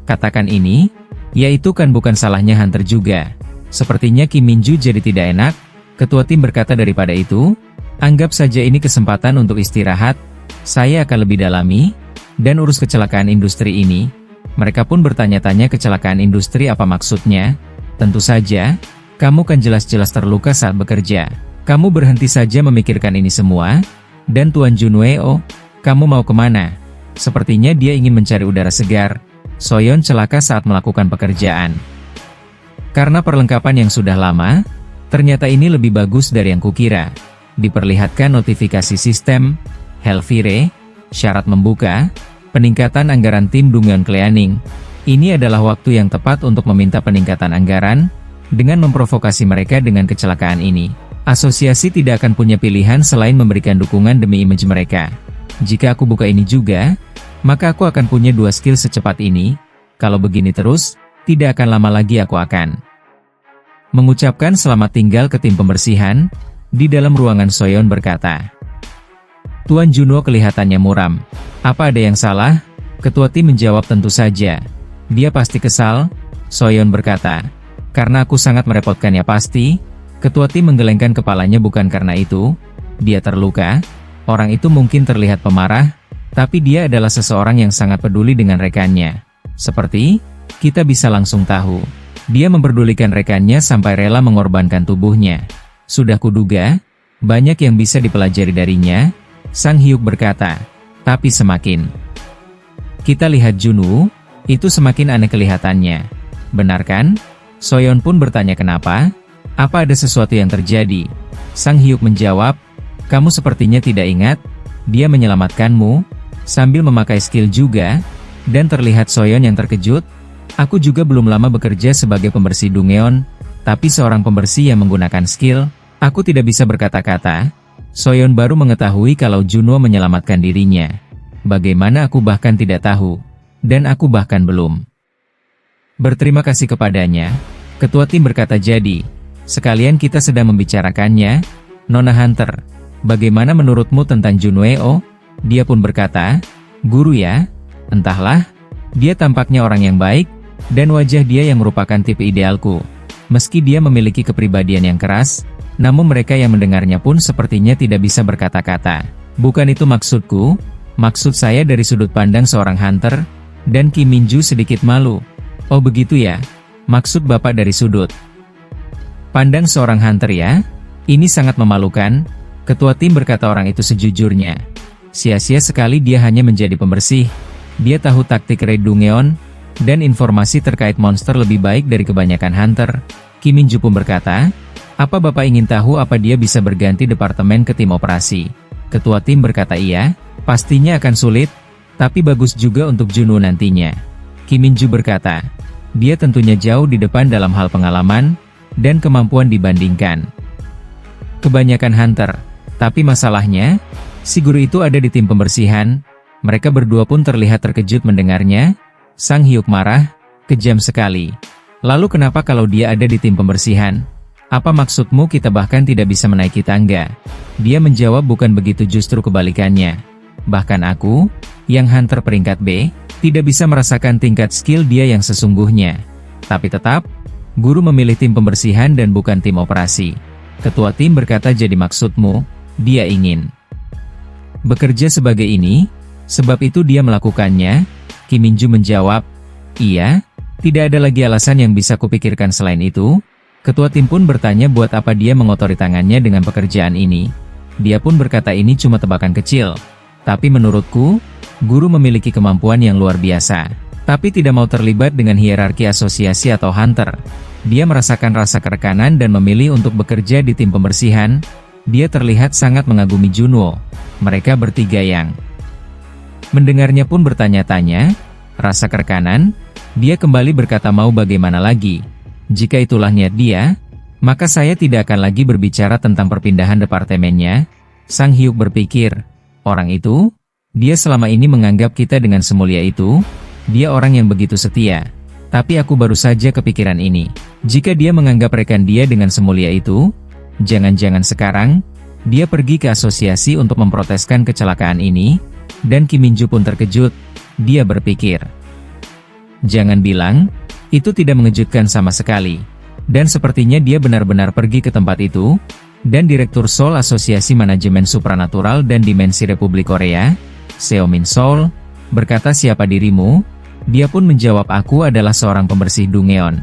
[SPEAKER 1] katakan ini? Yaitu kan bukan salahnya hunter juga. Sepertinya Kim Minju jadi tidak enak. Ketua tim berkata daripada itu, anggap saja ini kesempatan untuk istirahat. Saya akan lebih dalami, dan urus kecelakaan industri ini. Mereka pun bertanya-tanya kecelakaan industri apa maksudnya. Tentu saja, kamu kan jelas-jelas terluka saat bekerja. Kamu berhenti saja memikirkan ini semua. Dan Tuan Junwoo, kamu mau kemana? Sepertinya dia ingin mencari udara segar. Soyeon celaka saat melakukan pekerjaan. Karena perlengkapan yang sudah lama, ternyata ini lebih bagus dari yang kukira. Diperlihatkan notifikasi sistem, Helfire, syarat membuka, peningkatan anggaran tim Dongyeon Cleaning. Ini adalah waktu yang tepat untuk meminta peningkatan anggaran, dengan memprovokasi mereka dengan kecelakaan ini. Asosiasi tidak akan punya pilihan selain memberikan dukungan demi image mereka. Jika aku buka ini juga, maka aku akan punya 2 skill secepat ini. Kalau begini terus, tidak akan lama lagi aku akan mengucapkan selamat tinggal ke tim pembersihan. Di dalam ruangan Soyeon berkata, Tuan Junwoo kelihatannya muram. Apa ada yang salah? Ketua tim menjawab tentu saja. Dia pasti kesal. Soyeon berkata, karena aku sangat merepotkannya pasti. Ketua tim menggelengkan kepalanya bukan karena itu. Dia terluka. Orang itu mungkin terlihat pemarah, tapi dia adalah seseorang yang sangat peduli dengan rekannya. Seperti, kita bisa langsung tahu. Dia memperdulikan rekannya sampai rela mengorbankan tubuhnya. Sudah kuduga, banyak yang bisa dipelajari darinya. Sang Hyuk berkata, tapi semakin kita lihat Junwoo, itu semakin aneh kelihatannya. Benar kan? Soyeon pun bertanya kenapa? Apa ada sesuatu yang terjadi? Sang Hyuk menjawab, kamu sepertinya tidak ingat, dia menyelamatkanmu, sambil memakai skill juga, dan terlihat Soyeon yang terkejut. Aku juga belum lama bekerja sebagai pembersih Dongyeon, tapi seorang pembersih yang menggunakan skill, aku tidak bisa berkata-kata. Soyeon baru mengetahui kalau Junwoo menyelamatkan dirinya. Bagaimana aku bahkan tidak tahu, dan aku bahkan belum berterima kasih kepadanya. Ketua tim berkata jadi, sekalian kita sedang membicarakannya, Nona Hunter. Bagaimana menurutmu tentang Junwoo? Dia pun berkata, guru ya, entahlah, dia tampaknya orang yang baik, dan wajah dia yang merupakan tipe idealku. Meski dia memiliki kepribadian yang keras, namun mereka yang mendengarnya pun sepertinya tidak bisa berkata-kata. Bukan itu maksudku, maksud saya dari sudut pandang seorang hunter, dan Kim Minju sedikit malu. Oh begitu ya, maksud Bapak dari sudut pandang seorang hunter ya? Ini sangat memalukan, ketua tim berkata orang itu sejujurnya. Sia-sia sekali dia hanya menjadi pembersih. Dia tahu taktik Raid Dungeon, dan informasi terkait monster lebih baik dari kebanyakan hunter. Kim Min Ju pun berkata, apa Bapak ingin tahu apa dia bisa berganti departemen ke tim operasi? Ketua tim berkata iya, pastinya akan sulit, tapi bagus juga untuk Junwoo nantinya. Kim Min Ju berkata, dia tentunya jauh di depan dalam hal pengalaman, dan kemampuan dibandingkan kebanyakan hunter. Tapi masalahnya, si guru itu ada di tim pembersihan. Mereka berdua pun terlihat terkejut mendengarnya. Sang Hyuk marah, kejam sekali. Lalu kenapa kalau dia ada di tim pembersihan? Apa maksudmu kita bahkan tidak bisa menaiki tangga? Dia menjawab bukan begitu, justru kebalikannya. Bahkan aku, yang hunter peringkat B, tidak bisa merasakan tingkat skill dia yang sesungguhnya. Tapi tetap, guru memilih tim pembersihan dan bukan tim operasi. Ketua tim berkata jadi maksudmu, dia ingin bekerja sebagai ini, sebab itu dia melakukannya. Kim Min Ju menjawab, iya, tidak ada lagi alasan yang bisa kupikirkan selain itu. Ketua tim pun bertanya buat apa dia mengotori tangannya dengan pekerjaan ini. Dia pun berkata ini cuma tebakan kecil. Tapi menurutku, guru memiliki kemampuan yang luar biasa. Tapi tidak mau terlibat dengan hierarki asosiasi atau hunter. Dia merasakan rasa kerekanan dan memilih untuk bekerja di tim pembersihan. Dia terlihat sangat mengagumi Junwoo. Mereka bertiga yang mendengarnya pun bertanya-tanya, rasa kerekanan? Dia kembali berkata mau bagaimana lagi? Jika itulah niat dia, maka saya tidak akan lagi berbicara tentang perpindahan departemennya. Sang Hyuk berpikir, orang itu, dia selama ini menganggap kita dengan semulia itu, dia orang yang begitu setia. Tapi aku baru saja kepikiran ini. Jika dia menganggap rekan dia dengan semulia itu, jangan-jangan sekarang, dia pergi ke asosiasi untuk memproteskan kecelakaan ini. Dan Kim Min Ju pun terkejut. Dia berpikir, jangan bilang, itu tidak mengejutkan sama sekali. Dan sepertinya dia benar-benar pergi ke tempat itu. Dan Direktur Seoul Asosiasi Manajemen Supranatural dan Dimensi Republik Korea, Seo Min Seoul, berkata siapa dirimu? Dia pun menjawab aku adalah seorang pembersih Dungeon.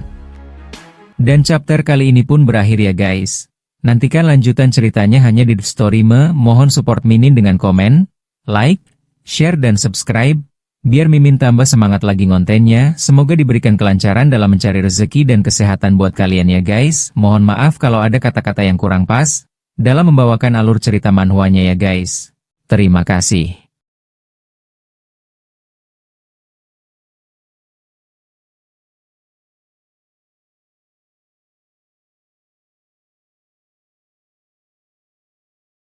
[SPEAKER 1] Dan chapter kali ini pun berakhir ya guys. Nantikan lanjutan ceritanya hanya di Storyme. Mohon support Mimin dengan komen, like, share dan subscribe, biar Mimin tambah semangat lagi ngontennya. Semoga diberikan kelancaran dalam mencari rezeki dan kesehatan buat kalian ya guys. Mohon maaf kalau ada kata-kata yang kurang pas dalam membawakan alur cerita manhwanya ya guys. Terima kasih.